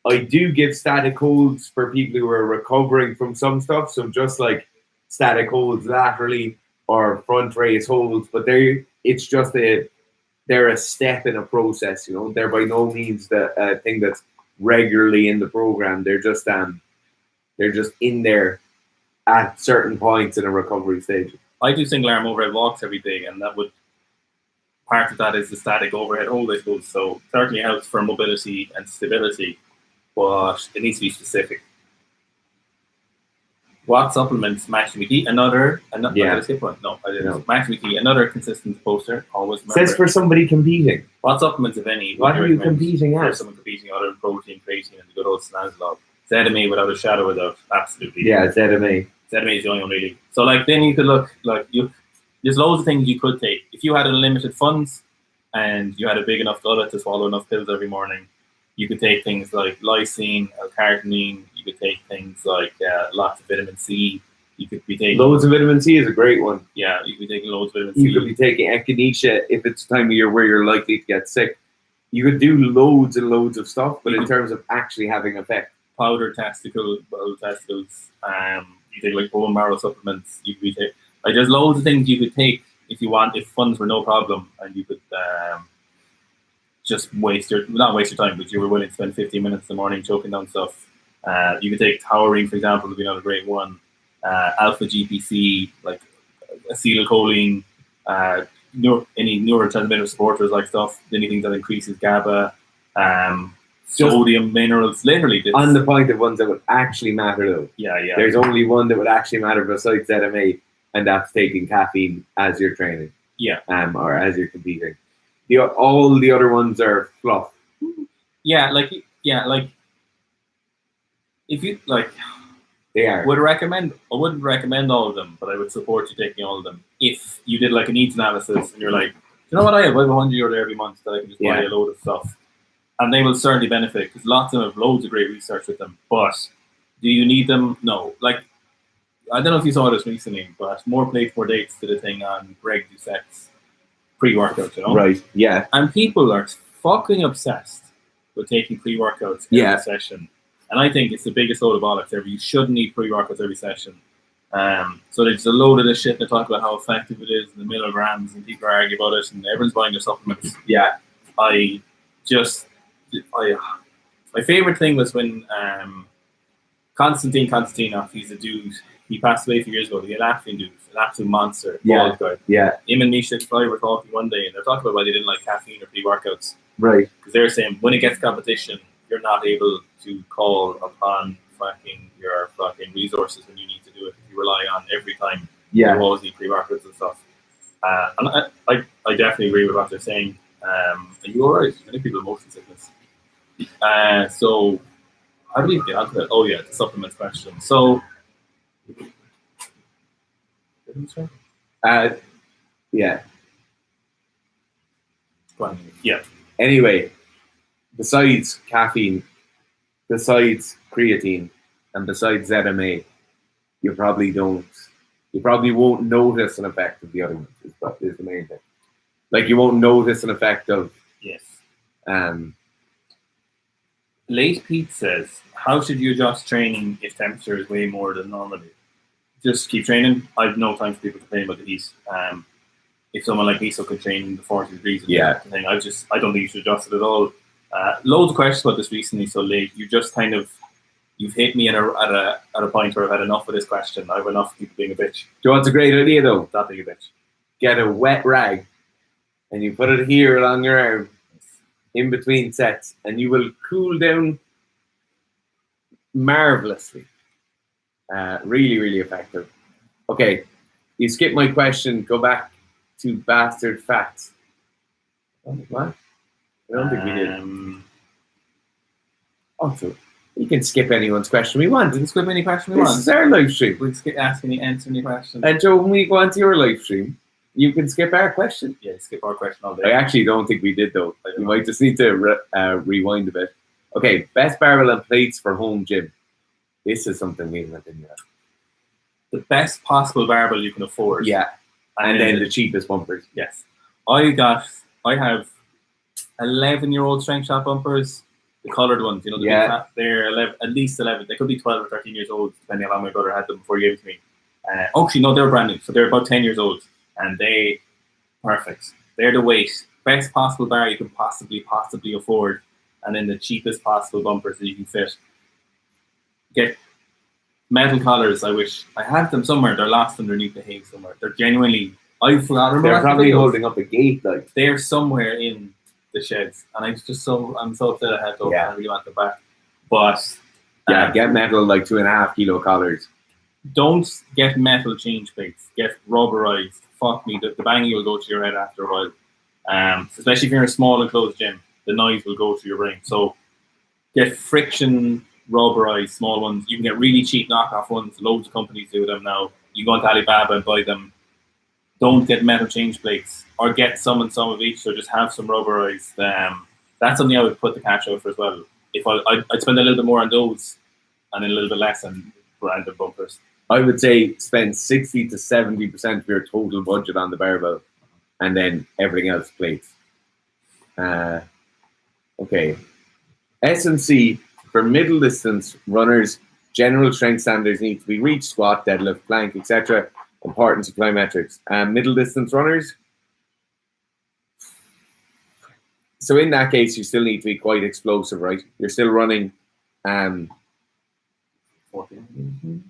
B: I do give static holds for people who are recovering from some stuff, so just like static holds laterally or front raise holds, but they're a step in a process, you know. They're by no means the thing that's regularly in the program. They're just in there at certain points in a recovery stage.
A: I do single arm overhead walks every day, and that would part of that is the static overhead hold, I suppose. So certainly helps for mobility and stability, but it needs to be specific. What supplements Max McKee? Another did I skip one? No, I didn't. No. Max McKee, another consistent poster. Always remember.
B: Says for somebody competing.
A: What supplements, if any?
B: What are you competing at?
A: For someone competing, other than protein, creatine, and the good old Snazlog. ZMA without a shadow of a doubt, absolutely.
B: Yeah, ZMA.
A: ZMA is the only one really. So like then you could look like there's loads of things you could take. If you had unlimited funds and you had a big enough gullet to swallow enough pills every morning, you could take things like lysine, L-carnitine. You could take things like lots of vitamin C. You could be taking
B: loads of vitamin C is a great one.
A: Yeah, you could be taking loads of vitamin C.
B: You could be taking echinacea if it's the time of year where you're likely to get sick. You could do loads and loads of stuff, but in terms of actually having effect.
A: Powdered testicles. You take like bone marrow supplements. You could be taking like there's loads of things you could take if you want, if funds were no problem, and you could just not waste your time, but you were willing to spend 15 minutes in the morning choking down stuff. You could take taurine, for example, would be another great one. Alpha GPC, like acetylcholine, any neurotransmitter supporters like stuff, anything that increases GABA, sodium, minerals, literally.
B: On the point of ones that would actually matter though.
A: Yeah.
B: There's only one that would actually matter besides ZMA, and that's taking caffeine as you're training.
A: Yeah.
B: Or as you're competing. All the other ones are fluff.
A: Yeah, if you like,
B: they are.
A: I wouldn't recommend all of them, but I would support you taking all of them. If you did like a needs analysis and you're like, you know what, I have €100 every month that I can just buy a load of stuff, and they will certainly benefit because lots of them have loads of great research with them. But do you need them? No. Like, I don't know if you saw this recently, but More Plates, More Dates did a thing on Greg Doucette's pre-workout, you know?
B: Right. Yeah.
A: And people are fucking obsessed with taking pre-workouts every session. And I think it's the biggest load of bollocks ever. You shouldn't need pre-workouts every session. So there's a load of this shit. They talk about how effective it is, and the milligrams, and people argue about it, and everyone's buying their supplements.
B: Yeah.
A: My favorite thing was when Konstantin Konstantinov, he's a dude. He passed away a few years ago. The Latvian dude, an absolute monster.
B: Yeah.
A: Guy.
B: Yeah.
A: Him and Misha Fly were talking one day, and they're talking about why they didn't like caffeine or pre-workouts.
B: Right.
A: Because they're saying when it gets competition, you're not able to call upon your fucking resources when you need to do it. If you rely on every time, you always need pre-workouts and stuff. And I definitely agree with what they're saying. Are you alright? Many people have motion sickness. So how do we get onto that? Oh yeah, the supplements question. So
B: Yeah.
A: Yeah.
B: Anyway, besides caffeine, besides creatine, and besides ZMA, you probably won't notice an effect of the other ones. Is the main thing. Like you won't notice an effect of
A: Yes.
B: um.
A: Late Pete says, how should you adjust training if temperature is way more than normally? Just keep training. I've no time for people complaining about the heat. If someone like me could train in the 40 degrees,
B: Yeah.
A: thing, I don't think you should adjust it at all. Loads of questions about this recently. So late, you just kind of you've hit me at a point where I've had enough of this question. I've enough of people being a bitch.
B: Do you know what's a great idea though?
A: That being a bitch.
B: Get a wet rag, and you put it here along your arm, in between sets, and you will cool down marvelously. Really, really effective. Okay, you skipped my question. Go back to bastard facts. What? I don't think we did. Also, we can skip anyone's question we want.
A: We can skip any question we want.
B: This is our live stream.
A: We can answer any questions.
B: And Joe, when we go onto your live stream, you can skip our question.
A: Yeah, skip our question all day.
B: I actually don't think we did though. You might just need to rewind a bit. Okay, best barbell and plates for home gym. This is something we went in there.
A: The best possible barbell you can afford.
B: Yeah, and then the cheapest bumpers.
A: Yes, I have 11-year-old strength shot bumpers, the coloured ones. You know, they're 11, at least 11. They could be 12 or 13 years old, depending on how my brother had them before he gave it to me. Actually, no, they're brand new, so they're about 10 years old, and perfect. They're the weight, best possible bar you can possibly afford, and then the cheapest possible bumpers that you can fit. Get metal collars. I wish I had them somewhere. They're lost underneath the hay somewhere. They're genuinely. I forgot.
B: They're probably holding up a gate, like
A: they're somewhere in the sheds, and I'm so upset I had to. I really want them back, but
B: get metal like 2.5 kilo collars.
A: Don't get metal change plates. Get rubberized. Fuck me, the banging will go to your head after a while. Especially if you're in a small enclosed gym, the noise will go to your brain. So get friction rubberized small ones. You can get really cheap knockoff ones. Loads of companies do them now. You go into Alibaba and buy them. Don't get metal change plates, or get some and some of each. So just have some rubberized. That's something I would put the cash out for as well. If I'd spend a little bit more on those, and a little bit less on branded bumpers.
B: I would say spend 60 to 70% of your total budget on the barbell, and then everything else plates. Okay, S&C for middle distance runners. General strength standards need to be reached: squat, deadlift, plank, etc. Importance of plyometrics. Middle distance runners. So in that case, you still need to be quite explosive, right? You're still running.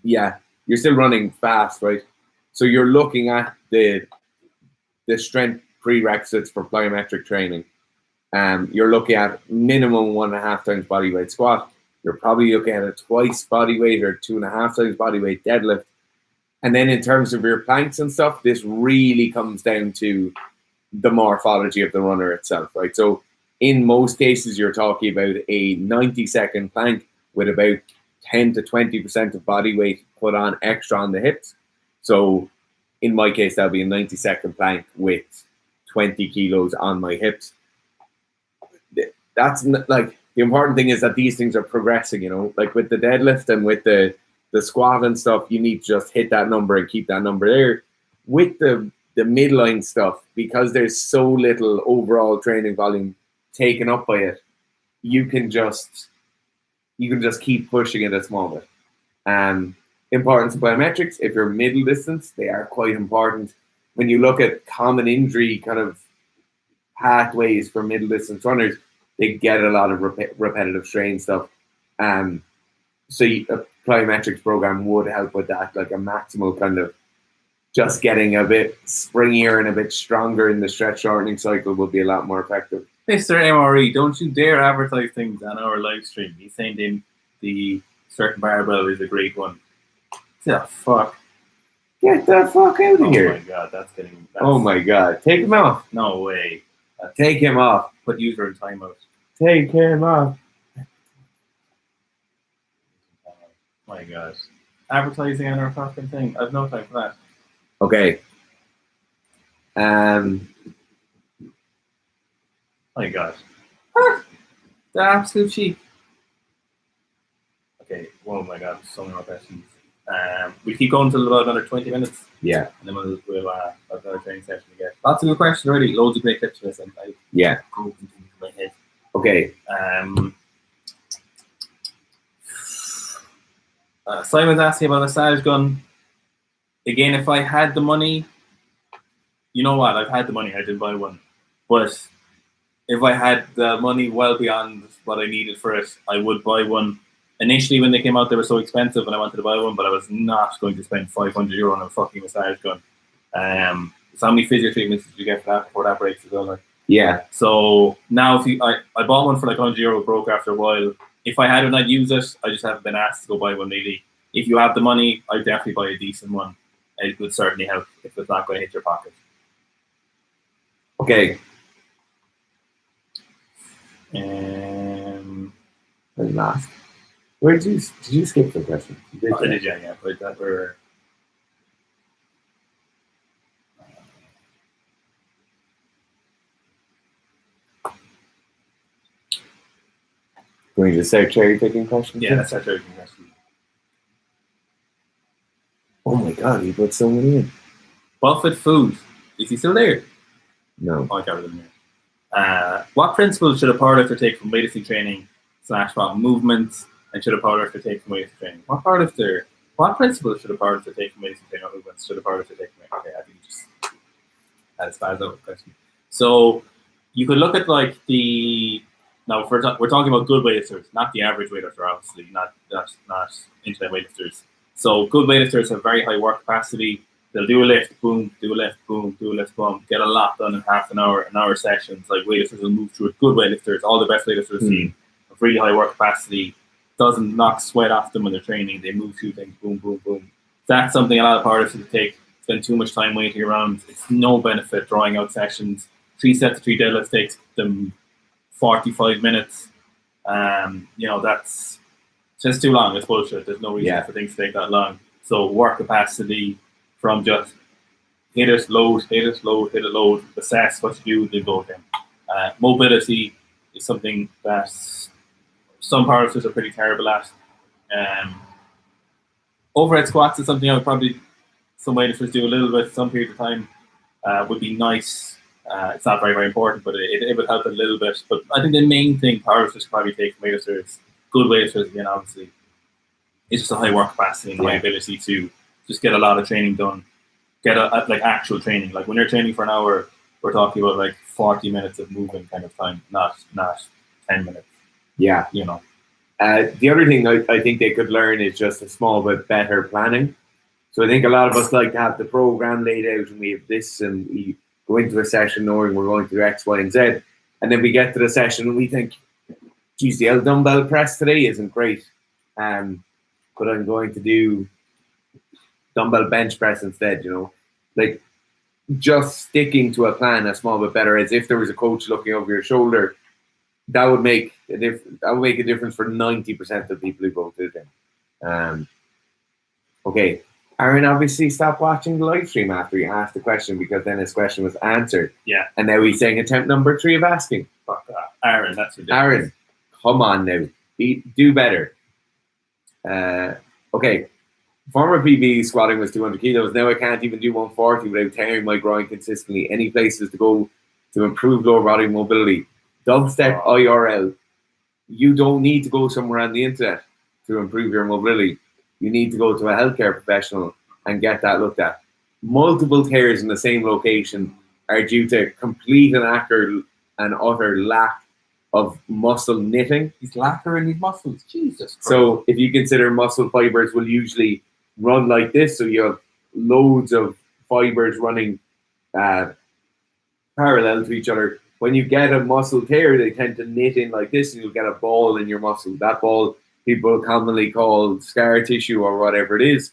B: Yeah. You're still running fast, right? So you're looking at the strength prerequisites for plyometric training. You're looking at minimum 1.5 times body weight squat. You're probably looking at a twice body weight or 2.5 times body weight deadlift. And then in terms of your planks and stuff, this really comes down to the morphology of the runner itself, right? So in most cases, you're talking about a 90-second plank with about 10 to 20% of body weight put on extra on the hips. So in my case, that'll be a 90-second plank with 20 kilos on my hips. That's like, the important thing is that these things are progressing, you know, like with the deadlift and with the squat and stuff, you need to just hit that number and keep that number there. With the midline stuff, because there's so little overall training volume taken up by it, you can just keep pushing it a small bit. Importance of plyometrics, if you're middle distance, they are quite important. When you look at common injury kind of pathways for middle distance runners, they get a lot of repetitive strain stuff. So a plyometrics program would help with that, like a maximal kind of just getting a bit springier and a bit stronger in the stretch shortening cycle would be a lot more effective.
A: Mr. MRE, don't you dare advertise things on our live stream. He's saying the certain barbell is a great one. The fuck?
B: Get the fuck out of here.
A: Oh my god, that's getting...
B: Oh my god, take him off.
A: No way.
B: Take him off.
A: Put user in timeout.
B: Take him off.
A: My God. Advertising on our fucking thing. I've no time for that.
B: Okay.
A: My God. The absolute cheap. Okay. Oh my God. So many more questions. We keep going till about another 20 minutes.
B: Yeah.
A: And then we'll have another training session again. Lots of good questions already. Loads of great tips for this. And
B: Yeah.
A: go into my head.
B: Okay.
A: Simon's asking about a massage gun. Again, if I had the money, you know what? I've had the money. I didn't buy one. But if I had the money well beyond what I needed for it, I would buy one. Initially, when they came out, they were so expensive, and I wanted to buy one, but I was not going to spend €500 on a fucking massage gun. So how many physio treatments did you get for that before that breaks as well? Like?
B: Yeah.
A: So now, I bought one for like €100, broke after a while. If I hadn't, I'd use it. I just haven't been asked to go buy one lately. If you have the money, I'd definitely buy a decent one. It would certainly help if it's not going to hit your pocket.
B: Okay. Last. Where did you skip the question?
A: I did, yeah. But that were.
B: Can we just start cherry picking questions?
A: Yeah, that's our cherry picking question.
B: Oh my God, you put so many in.
A: Buffett Food. Is he still there?
B: No.
A: Oh, I got it in there. What principles should a powerlifter take from weightlifting training / movements, and should a powerlifter take from weightlifting training? What principles should a powerlifter take from weightlifting training or movements? Should a powerlifter take from? Okay, I think you just had a spaz out question. So you could look at like the. Now we're talking about good weightlifters, not the average weightlifter, obviously, not internet weightlifters. So good weightlifters have very high work capacity. They'll do a lift, boom, do a lift, boom, do a lift, boom. Get a lot done in half an hour sessions. Like weightlifters will move through it. Good weightlifters, all the best weightlifters seen, have really high work capacity. Doesn't knock sweat off them when they're training. They move through things, boom, boom, boom. That's something a lot of powerlifters take. Spend too much time waiting around. It's no benefit drawing out sessions. 3 sets of 3 deadlifts takes them 45 minutes. That's just too long. It's bullshit. There's no reason for things to take that long. So work capacity from just hit it, load, assess what you do, then go again. Mobility is something that some powerlifters are pretty terrible at. Overhead squats is something I would probably, some weightlifters do a little bit, some period of time would be nice. It's not very, very important, but it would help a little bit. But I think the main thing powerlifters probably take from weightlifters, good weightlifters again, obviously, is just a high work capacity and high ability to just get a lot of training done. Get like actual training. Like when you're training for an hour, we're talking about like 40 minutes of moving kind of time, not 10 minutes.
B: Yeah. The other thing I think they could learn is just a small bit better planning. So I think a lot of us like to have the program laid out and we have this and we go into a session knowing we're going to do X, Y, and Z. And then we get to the session and we think, geez, the L dumbbell press today isn't great. But I'm going to do dumbbell bench press instead, like just sticking to a plan a small bit better, as if there was a coach looking over your shoulder. That would make a difference for 90% of people who go to the gym. Okay, Aaron obviously stopped watching the live stream after he asked the question because then his question was answered.
A: Yeah.
B: And now he's saying attempt number 3 of asking.
A: Fuck that. Aaron, that's ridiculous.
B: Aaron, come on now. Do better. Okay. Former PB squatting was 200 kilos. Now I can't even do 140 without tearing my groin consistently. Any places to go to improve lower body mobility? Dubstep IRL. You don't need to go somewhere on the internet to improve your mobility. You need to go to a healthcare professional and get that looked at. Multiple tears in the same location are due to complete and accurate and utter lack of muscle knitting.
A: He's lacquering his muscles. Jesus Christ.
B: So if you consider muscle fibers will usually run like this, so you have loads of fibers running parallel to each other. When you get a muscle tear, they tend to knit in like this, and you'll get a ball in your muscle. That ball people commonly call scar tissue or whatever it is.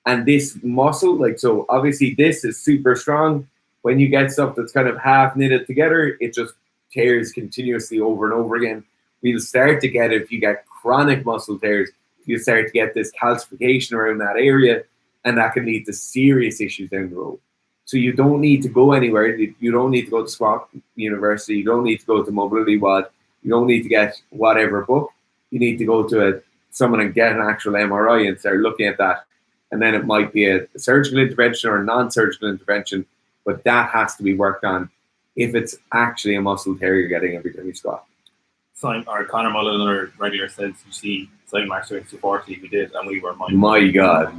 B: And this muscle, so obviously this is super strong, when you get stuff that's kind of half knitted together, it just tears continuously over and over again. We'll start to get, if you get chronic muscle tears, you start to get this calcification around that area, and that can lead to serious issues down the road. So you don't need to go anywhere. You don't need to go to squat university. You don't need to go to mobility WOD. You don't need to get whatever book. You need to go to someone and get an actual MRI and start looking at that. And then it might be a surgical intervention or a non-surgical intervention, but that has to be worked on if it's actually a muscle tear you're getting every time you squat.
A: Our Conor Mullen, our regular, says you see Sign Max 240 we did, and we were
B: My God.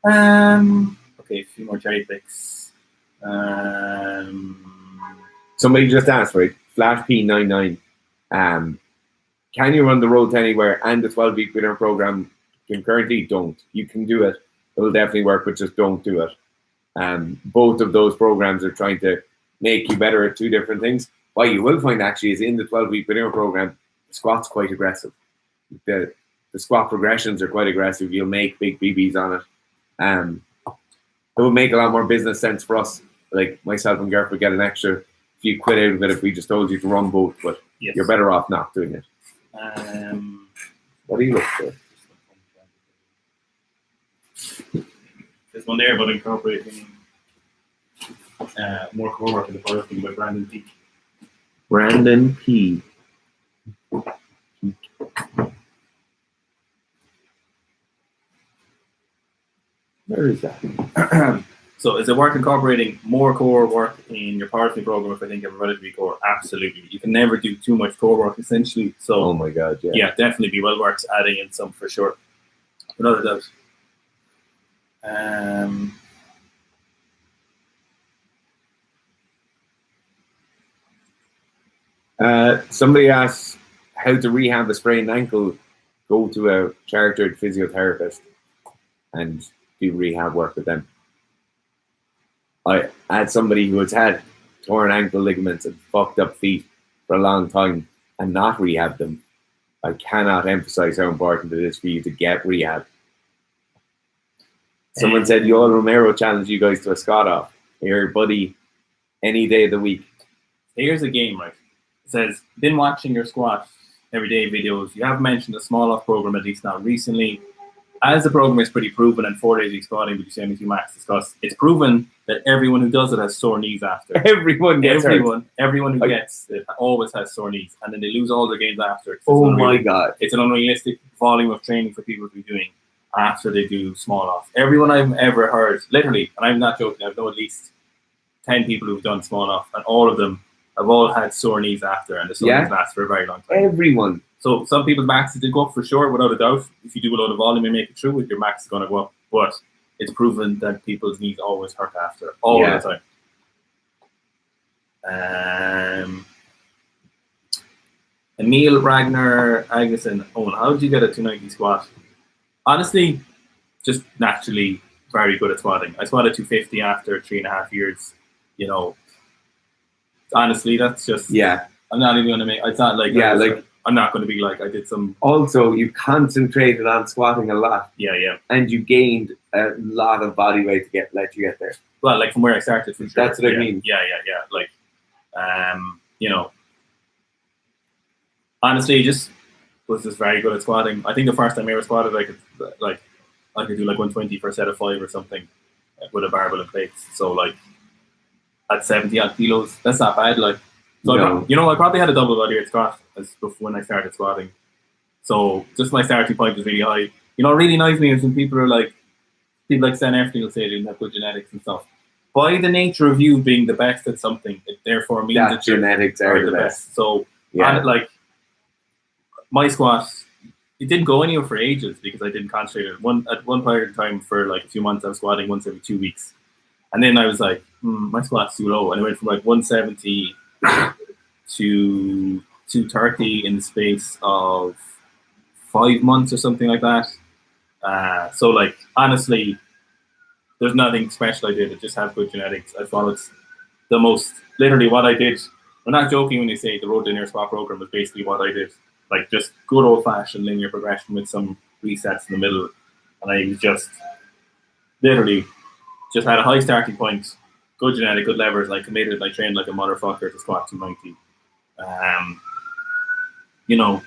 A: Okay, a few more cherry picks.
B: Somebody just asked, right? Flash P99. Can you run the Road to Anywhere and the 12-week winter program concurrently? Don't. You can do it. It will definitely work, but just don't do it. Both of those programs are trying to make you better at two different things. What you will find actually is in the 12-week winter program, the squat's quite aggressive. The squat progressions are quite aggressive. You'll make big BBs on it. It would make a lot more business sense for us. Like myself and Gareth would get an extra few quid out of it if we just told you to run both, but
A: yes.
B: You're better off not doing it. What do you look for?
A: There's one there about incorporating more core work in the powerlifting by Brandon P.
B: Brandon P. Where is that?
A: So is it worth incorporating more core work in your powerlifting program if I think you have a relatively core? Absolutely. You can never do too much core work essentially. So
B: oh my God, yeah.
A: Yeah, definitely be well worth adding in some for sure. Without a doubt.
B: Somebody asks how to rehab a sprained ankle. Go to a chartered physiotherapist and do rehab work with them. I had somebody who has had torn ankle ligaments and fucked up feet for a long time and not rehab them. I cannot emphasize how important it is for you to get rehab. Someone said, Yoel Romero challenged you guys to a squat off. Here, buddy, any day of the week.
A: Here's a game, right? It says, been watching your squat everyday videos. You have mentioned a small off program, at least not recently. As the program is pretty proven and 4 days a week squatting with your 72 max discussed, it's proven that everyone who does it has sore knees after.
B: Everyone
A: who gets it always has sore knees, and then they lose all their gains after.
B: Oh my God.
A: It's an unrealistic volume of training for people to be doing after they do small off. Everyone I've ever heard, literally, and I'm not joking, I've known at least 10 people who've done small off, and all of them have all had sore knees after, and the sore knees last for a very long time.
B: Everyone.
A: So some people's maxes did go up for sure, without a doubt. If you do a lot of volume and make it through, your max is going to go up. But it's proven that people's knees always hurt after, all the time. Emil Ragnar Agneson, Owen, how did you get a 290 squat? Honestly, just naturally very good at squatting. I squatted 250 after 3.5 years. You know, honestly, that's just I'm not even going to make. It's not like I'm not going to be like I did some.
B: Also, you concentrated on squatting a lot.
A: Yeah.
B: And you gained a lot of body weight to let you get there.
A: Well, like from where I started, for sure.
B: That's what I mean.
A: Yeah. Like, you know, honestly, just was just very good at squatting. I think the first time I ever squatted, I could do like 120 for a set of 5 or something with a barbell in plates. So like at 70 odd kilos, that's not bad. Like, so
B: no.
A: I probably had a double body weight squat as before when I started squatting. So just my starting point was really high. You know, it really annoys me when people like Stan Efting will say they didn't have good genetics and stuff. By the nature of you being the best at something, it therefore means that
B: genetics are the best.
A: So like my squat, it didn't go anywhere for ages because I didn't concentrate. At one period of time for like a few months, I was squatting once every 2 weeks, and then I was like, my squat's too low, and I went from like 170 to 230 in the space of 5 months or something like that. So like honestly, there's nothing special I did. I just have good genetics. I followed the most, literally what I did. I'm not joking when they say the Road to Anywhere squat program was basically what I did. Like just good old fashioned linear progression with some resets in the middle. And I was just literally just had a high starting point, good genetic, good levers. I committed. I trained like a motherfucker to squat 290. You know,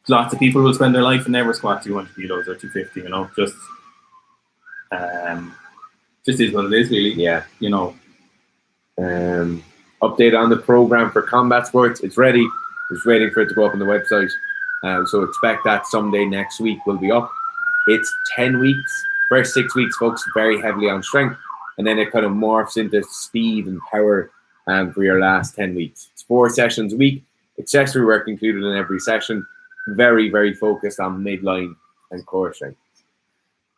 A: lots of people will spend their life and never squat 200 kilos or 250. You know, just is what it is, really.
B: Yeah.
A: You know.
B: Update on the program for combat sports. It's ready. Just waiting for it to go up on the website. So expect that someday next week will be up. It's 10 weeks. First 6 weeks focused very heavily on strength, and then it kind of morphs into speed and power for your last 10 weeks. It's 4 sessions a week. Accessory work included in every session. Very, very focused on midline and core strength.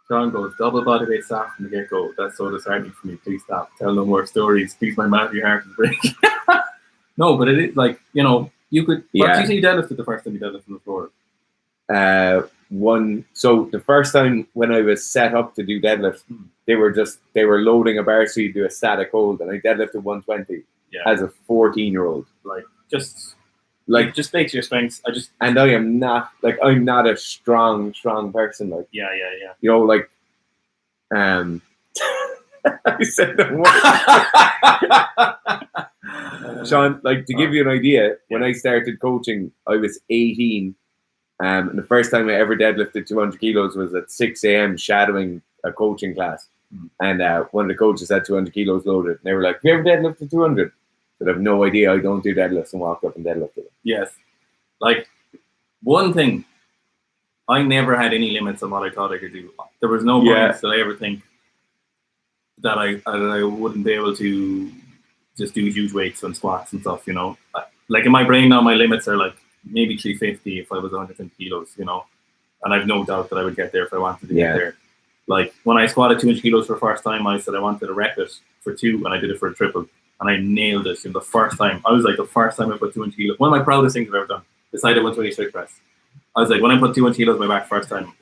A: John goes, double body weight staff from the get-go. That's so disheartening for me. Please stop. Tell no more stories. Please, my manly heart is breaking. No, but it is like, you know, you could.
B: Yeah.
A: What did you say you deadlifted the first time you deadlifted on the floor?
B: So the first time when I was set up to do deadlifts, they were loading a bar so you do a static hold, and I deadlifted 120 as a 14-year-old.
A: Just play to your strengths.
B: And I'm not a strong person. Like,
A: yeah.
B: You know, like, I said the word. Sean, like, to give you an idea, when I started coaching, I was 18. And the first time I ever deadlifted 200 kilos was at 6 a.m. shadowing a coaching class. And one of the coaches had 200 kilos loaded. And they were like, have you ever deadlifted 200? But I have no idea. I don't do deadlifts, and walked up and deadlifted it.
A: Yes. Like, one thing, I never had any limits on what I thought I could do. There was no points that I ever think that I wouldn't be able to just do huge weights and squats and stuff, you know. Like, in my brain now, my limits are like maybe 350 if I was 110 kilos, you know. And I've no doubt that I would get there if I wanted to get there. Like, when I squatted 200 kilos for the first time, I said I wanted to rep it for 2, and I did it for a triple. And I nailed it in the first time. I was like, the first time I put 200 kilos, one of my proudest things I've ever done, decided 120 strict press. I was like, when I put 200 kilos on my back first time,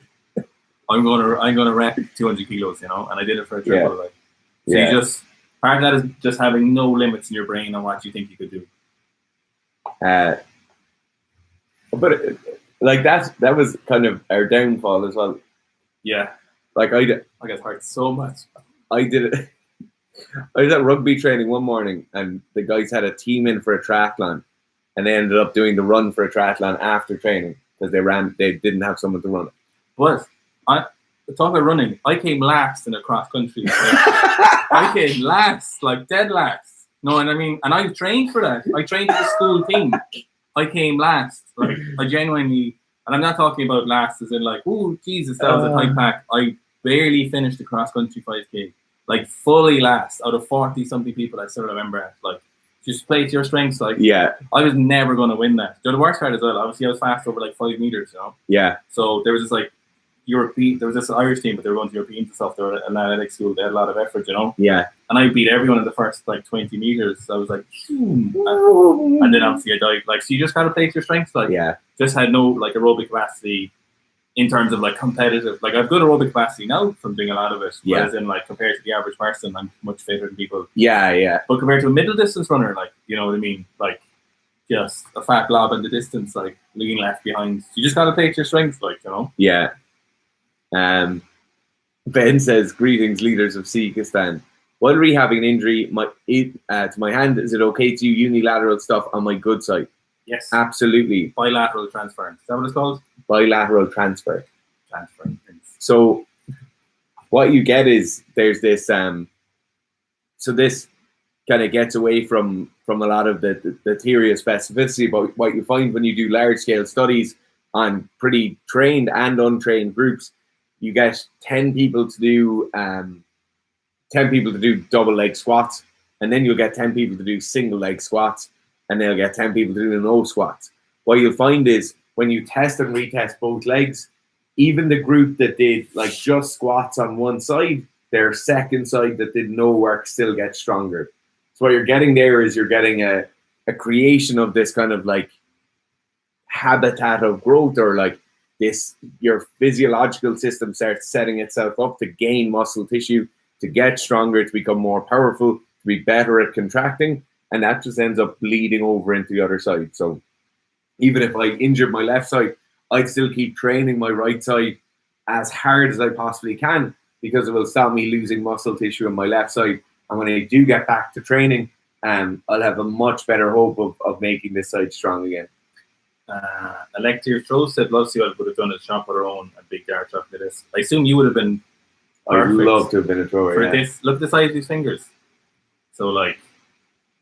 A: I'm gonna rep 200 kilos, you know, and I did it for a triple. Like, so you just, part of that is just having no limits in your brain on what you think you could do.
B: But like that was kind of our downfall as well.
A: Yeah.
B: Like I
A: got hurt so much.
B: I did it. I was at rugby training one morning, and the guys had a team in for a triathlon, and they ended up doing the run for a triathlon after training because they didn't have someone to run it.
A: But talk about running, I came last in a cross country. I came last, like dead last. No, and I mean, and I trained for that. I trained for the school team. I came last. Like, I genuinely, and I'm not talking about last as in like, oh Jesus, that was a tight pack. I barely finished the cross country 5K. Like, fully last out of 40 something people I still remember. Like, just play to your strengths. Like, I was never going to win that. The worst part as well, obviously I was fast over like 5 meters, you know.
B: Yeah.
A: So there was this like there was this Irish team, but they were going to Europeans and stuff. They were an athletic school. They had a lot of effort, you know. Yeah. And I beat everyone in the first like 20 meters. So I was like, and then obviously I died. Like, so you just gotta play to your strengths. Like, just had no like aerobic capacity in terms of like competitive. Like, I've good aerobic capacity now from doing a lot of it. Whereas in like compared to the average person, I'm much fitter than people. Yeah. But compared to a middle distance runner, like, you know what I mean? Like, just a fat blob in the distance, like lean left behind. You just gotta play to your strengths, like, you know. Yeah.
B: Ben says, greetings, leaders of Sikhistan. While rehabbing an injury to my hand, is it okay to do unilateral stuff on my good side?
A: Yes.
B: Absolutely.
A: Bilateral transfer. Is that what it's called?
B: Bilateral transfer. So what you get is there's this so this kind of gets away from a lot of the theory of specificity, but what you find when you do large scale studies on pretty trained and untrained groups, you get 10 people to do double leg squats, and then you'll get 10 people to do single leg squats, and they'll get 10 people to do no squats. What you'll find is when you test and retest both legs, even the group that did like just squats on one side, their second side that did no work still gets stronger. So what you're getting there is you're getting a creation of this kind of like habitat of growth, or like this, your physiological system starts setting itself up to gain muscle tissue, to get stronger, to become more powerful, to be better at contracting, and that just ends up bleeding over into the other side. So even if I injured my left side, I'd still keep training my right side as hard as I possibly can, because it will stop me losing muscle tissue on my left side. And when I do get back to training, I'll have a much better hope of making this side strong again.
A: Elective Throw said, love to see what I would have done a shop with her own a big dark chocolate this. I assume you would have been
B: I'd love to have been a thrower.
A: For this. Look at the size of his fingers. So like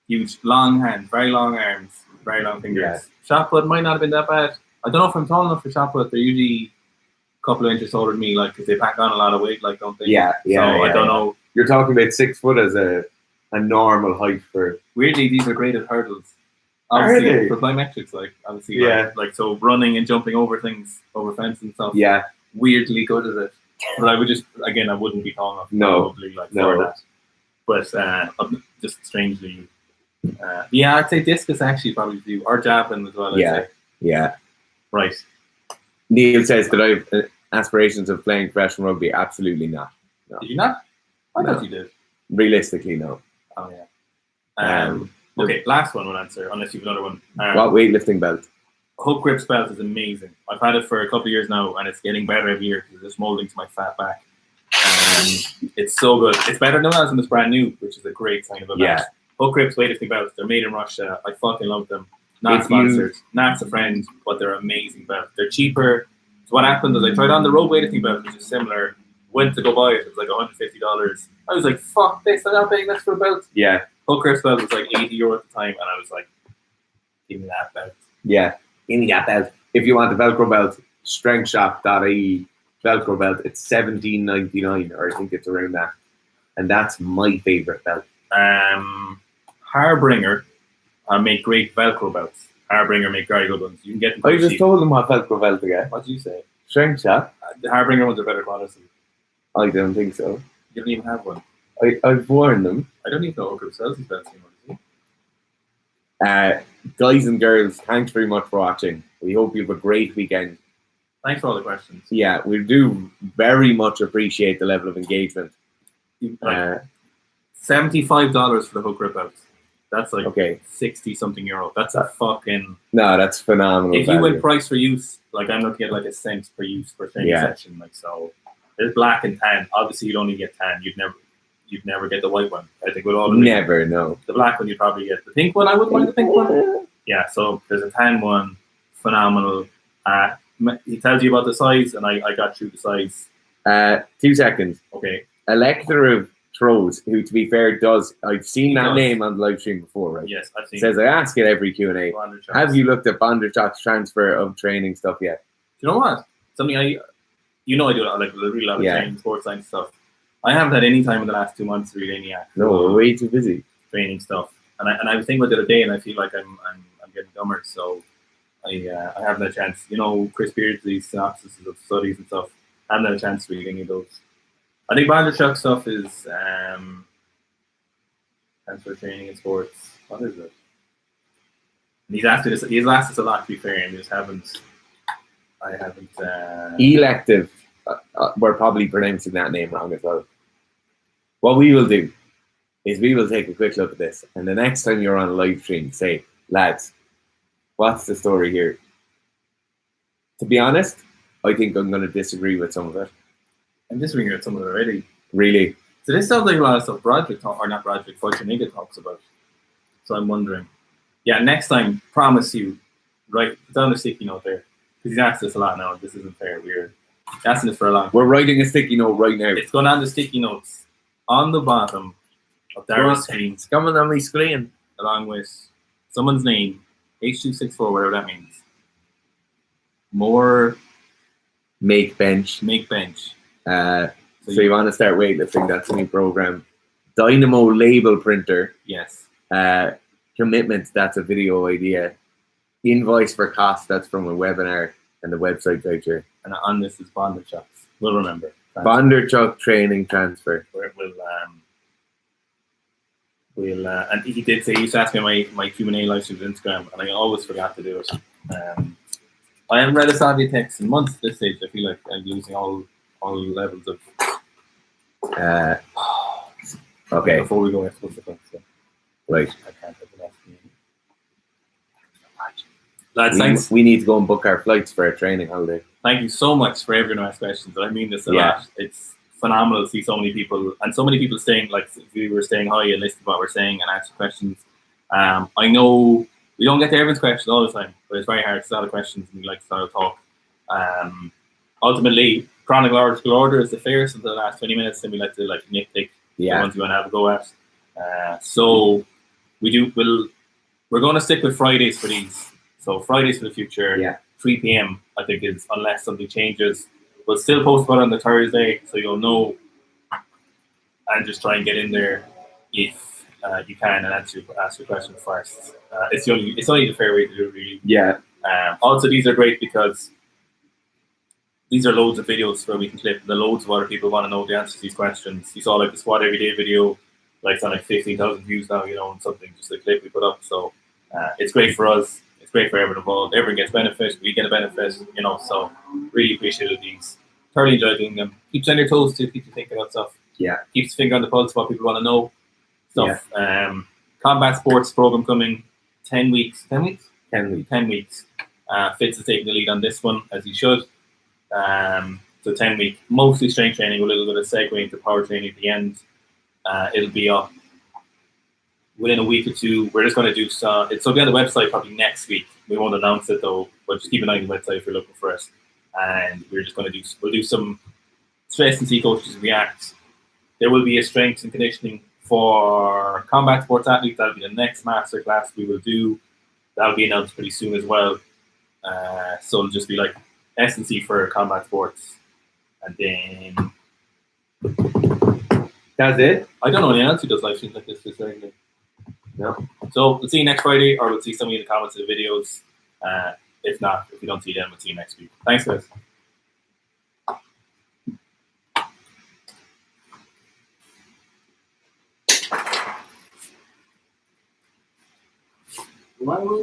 A: huge, long hands, very long arms, very long fingers.
B: Yeah.
A: Shot put might not have been that bad. I don't know if I'm tall enough for shot put. They're usually a couple of inches taller than me, like because they pack on a lot of weight, like don't they?
B: Yeah.
A: I don't know.
B: You're talking about 6 foot as a normal height for.
A: Weirdly, these are graded hurdles.
B: Are they?
A: For plyometrics, like obviously,
B: Yeah.
A: like so running and jumping over things, over fence and stuff.
B: Yeah.
A: Weirdly good at it. But I would just, again, I wouldn't be tall enough probably like for that. But just strangely, yeah, I'd say discus actually probably do, or javelin as well. I'd say.
B: Yeah.
A: Right.
B: Neil says that I have aspirations of playing professional rugby. Absolutely not. No.
A: Did you not? I
B: No.
A: thought you did.
B: Realistically, no.
A: Oh yeah. Okay, last one we'll answer, unless you have another one.
B: What weightlifting belt?
A: Hook grips belt is amazing. I've had it for a couple of years now, and it's getting better every year because it's molding to my fat back. It's so good. It's better than when it's brand new, which is a great sign of a belt.
B: Yeah.
A: Hook grips weightlifting belts. They're made in Russia. I fucking love them. Not sponsored. Not a friend, but they're amazing belts. They're cheaper. So what happened is I tried on the road weightlifting belt, which is similar. Went to go buy it. It was like $150. I was like, fuck this. I'm not paying this for a belt.
B: Yeah.
A: Hook grips belt was like €80 at the time, and I was like, give me that belt.
B: Yeah. Give me that belt. If you want the Velcro belt, strengthshop.ie Velcro belt, it's $17.99, or I think it's around that. And that's my favorite belt.
A: Harbinger make great Velcro belts. Harbinger make very good ones. You can get them.
B: I just told them what Velcro belt again.
A: What did you say?
B: Strength shop.
A: The Harbinger ones are better quality.
B: I don't think so.
A: You don't even have one.
B: I've worn them.
A: I don't even know Hook Grip sells these belts anymore.
B: Guys and girls, thanks very much for watching. We hope you have a great weekend.
A: Thanks for all the questions.
B: Yeah, we do very much appreciate the level of engagement.
A: $75 for the Hook Grip belts. That's like
B: okay.
A: 60 something euro. That's a fucking.
B: No, that's phenomenal.
A: If you went price for use, like I'm looking at like a cent per use per training session. Like so, there's black and tan. Obviously, you'd only get tan. You'd never get the white one. I think with all of
B: never no.
A: The black one you'd probably get. The pink one, I wouldn't mind the pink one. Yeah. So there's a tan one, phenomenal. He tells you about the size, and I got through the size.
B: 2 seconds.
A: Okay.
B: Elector of Throws, who to be fair does. I've seen that name on the live stream before, right?
A: Yes, I've seen.
B: Says I ask it every Q&A. Have you looked at Bondarchuk's transfer of training stuff yet?
A: You know what? Something I do like a really lot of training, sports science stuff. I haven't had any time in the last 2 months to read any actual.
B: No, we're way too busy.
A: Training stuff, and I was thinking about it the other day, and I feel like I'm getting dumber. So I haven't had a chance. You know, Chris Beardsley's synopsis of studies and stuff. I haven't had a chance to read any of those. I think Bondarchuk stuff is transfer training in sports. What is it? And he's asked this. He's asked us a lot, to be fair, and I haven't.
B: Elective. We're probably pronouncing that name wrong as well. What we will do is we will take a quick look at this, and the next time you're on a live stream, say, lads, what's the story here? To be honest, I think I'm going to disagree with some of it.
A: I'm disagreeing with some of it already.
B: Really?
A: So this sounds like a lot of stuff Q'n'A talks about. So I'm wondering. Yeah, next time, promise you, write down a sticky note there. Because he's asked this a lot now. This isn't fair. We're asking this for a long time.
B: We're writing a sticky note right now.
A: It's going on the sticky notes on the bottom of Darren's screen.
B: It's coming on my screen.
A: Along with someone's name, H264, whatever that means. More.
B: Make bench. So you want to start weightlifting, that's a new program. Dynamo label printer.
A: Yes.
B: Commitment, that's a video idea. Invoice for cost, that's from a webinar, and the website voucher.
A: And on this is Bondarchuk. We'll remember.
B: Bondarchuk training transfer.
A: And he did say, he used to ask me my Q&A live streams on Instagram, and I always forgot to do it. I haven't read a Savvy text in months at this stage. I feel like I'm losing all levels of.
B: Okay.
A: Before we go into the thing, so.
B: Right.
A: I can't have the last meeting. Lads, thanks.
B: We need to go and book our flights for a training holiday.
A: Thank you so much for everyone who asked questions. I mean this a lot. It's phenomenal to see so many people, and so many people staying, like we were staying high and listening to what we're saying and answering questions. I know we don't get to everyone's questions all the time, but it's very hard. It's a lot of questions, and we like to start a talk. Ultimately, chronological order is the fairest until the last 20 minutes, and we like to like nitpick the ones you want to have a go at. So we're going to stick with Fridays for these. So Fridays for the future, 3 p.m. I think is, unless something changes. We'll still post about it on the Thursday, so you'll know, and just try and get in there if you can and ask your question first. It's only the fair way to do it, really.
B: Yeah.
A: Also, these are great because these are loads of videos where we can clip. The loads of other people want to know the answers to these questions. You saw like the squat everyday video, like it's on like 15,000 views now, you know, and something, just a clip we put up. So it's great for us. It's great for everyone involved. Everyone gets benefit. We get a benefit, you know. So really appreciated these. Thoroughly enjoyed doing them. Keeps on your toes too. Keeps you thinking about stuff.
B: Yeah.
A: Keeps finger on the pulse. What people want to know. Stuff. Combat sports program coming. 10 weeks. 10 weeks.
B: 10 weeks.
A: 10 weeks. Fitz is taking the lead on this one, as he should. So 10 week, mostly strength training with a little bit of segue into power training at the end. It'll be up within a week or two. We're just going to do some. It'll be on the website probably next week. We won't announce it though, but just keep an eye on the website if you're looking for it. And we're just going to we'll do some stress and see coaches react. There will be a strength and conditioning for combat sports athletes. That'll be the next masterclass we will do. That'll be announced pretty soon as well. So it'll just be like S&C for combat sports, and then
B: that's it.
A: I don't know anyone else who does live streams like this regularly. No. So we'll see you next Friday, or we'll see some of you in the comments of the videos. If not, if we don't see them, we'll see you next week. Thanks, guys.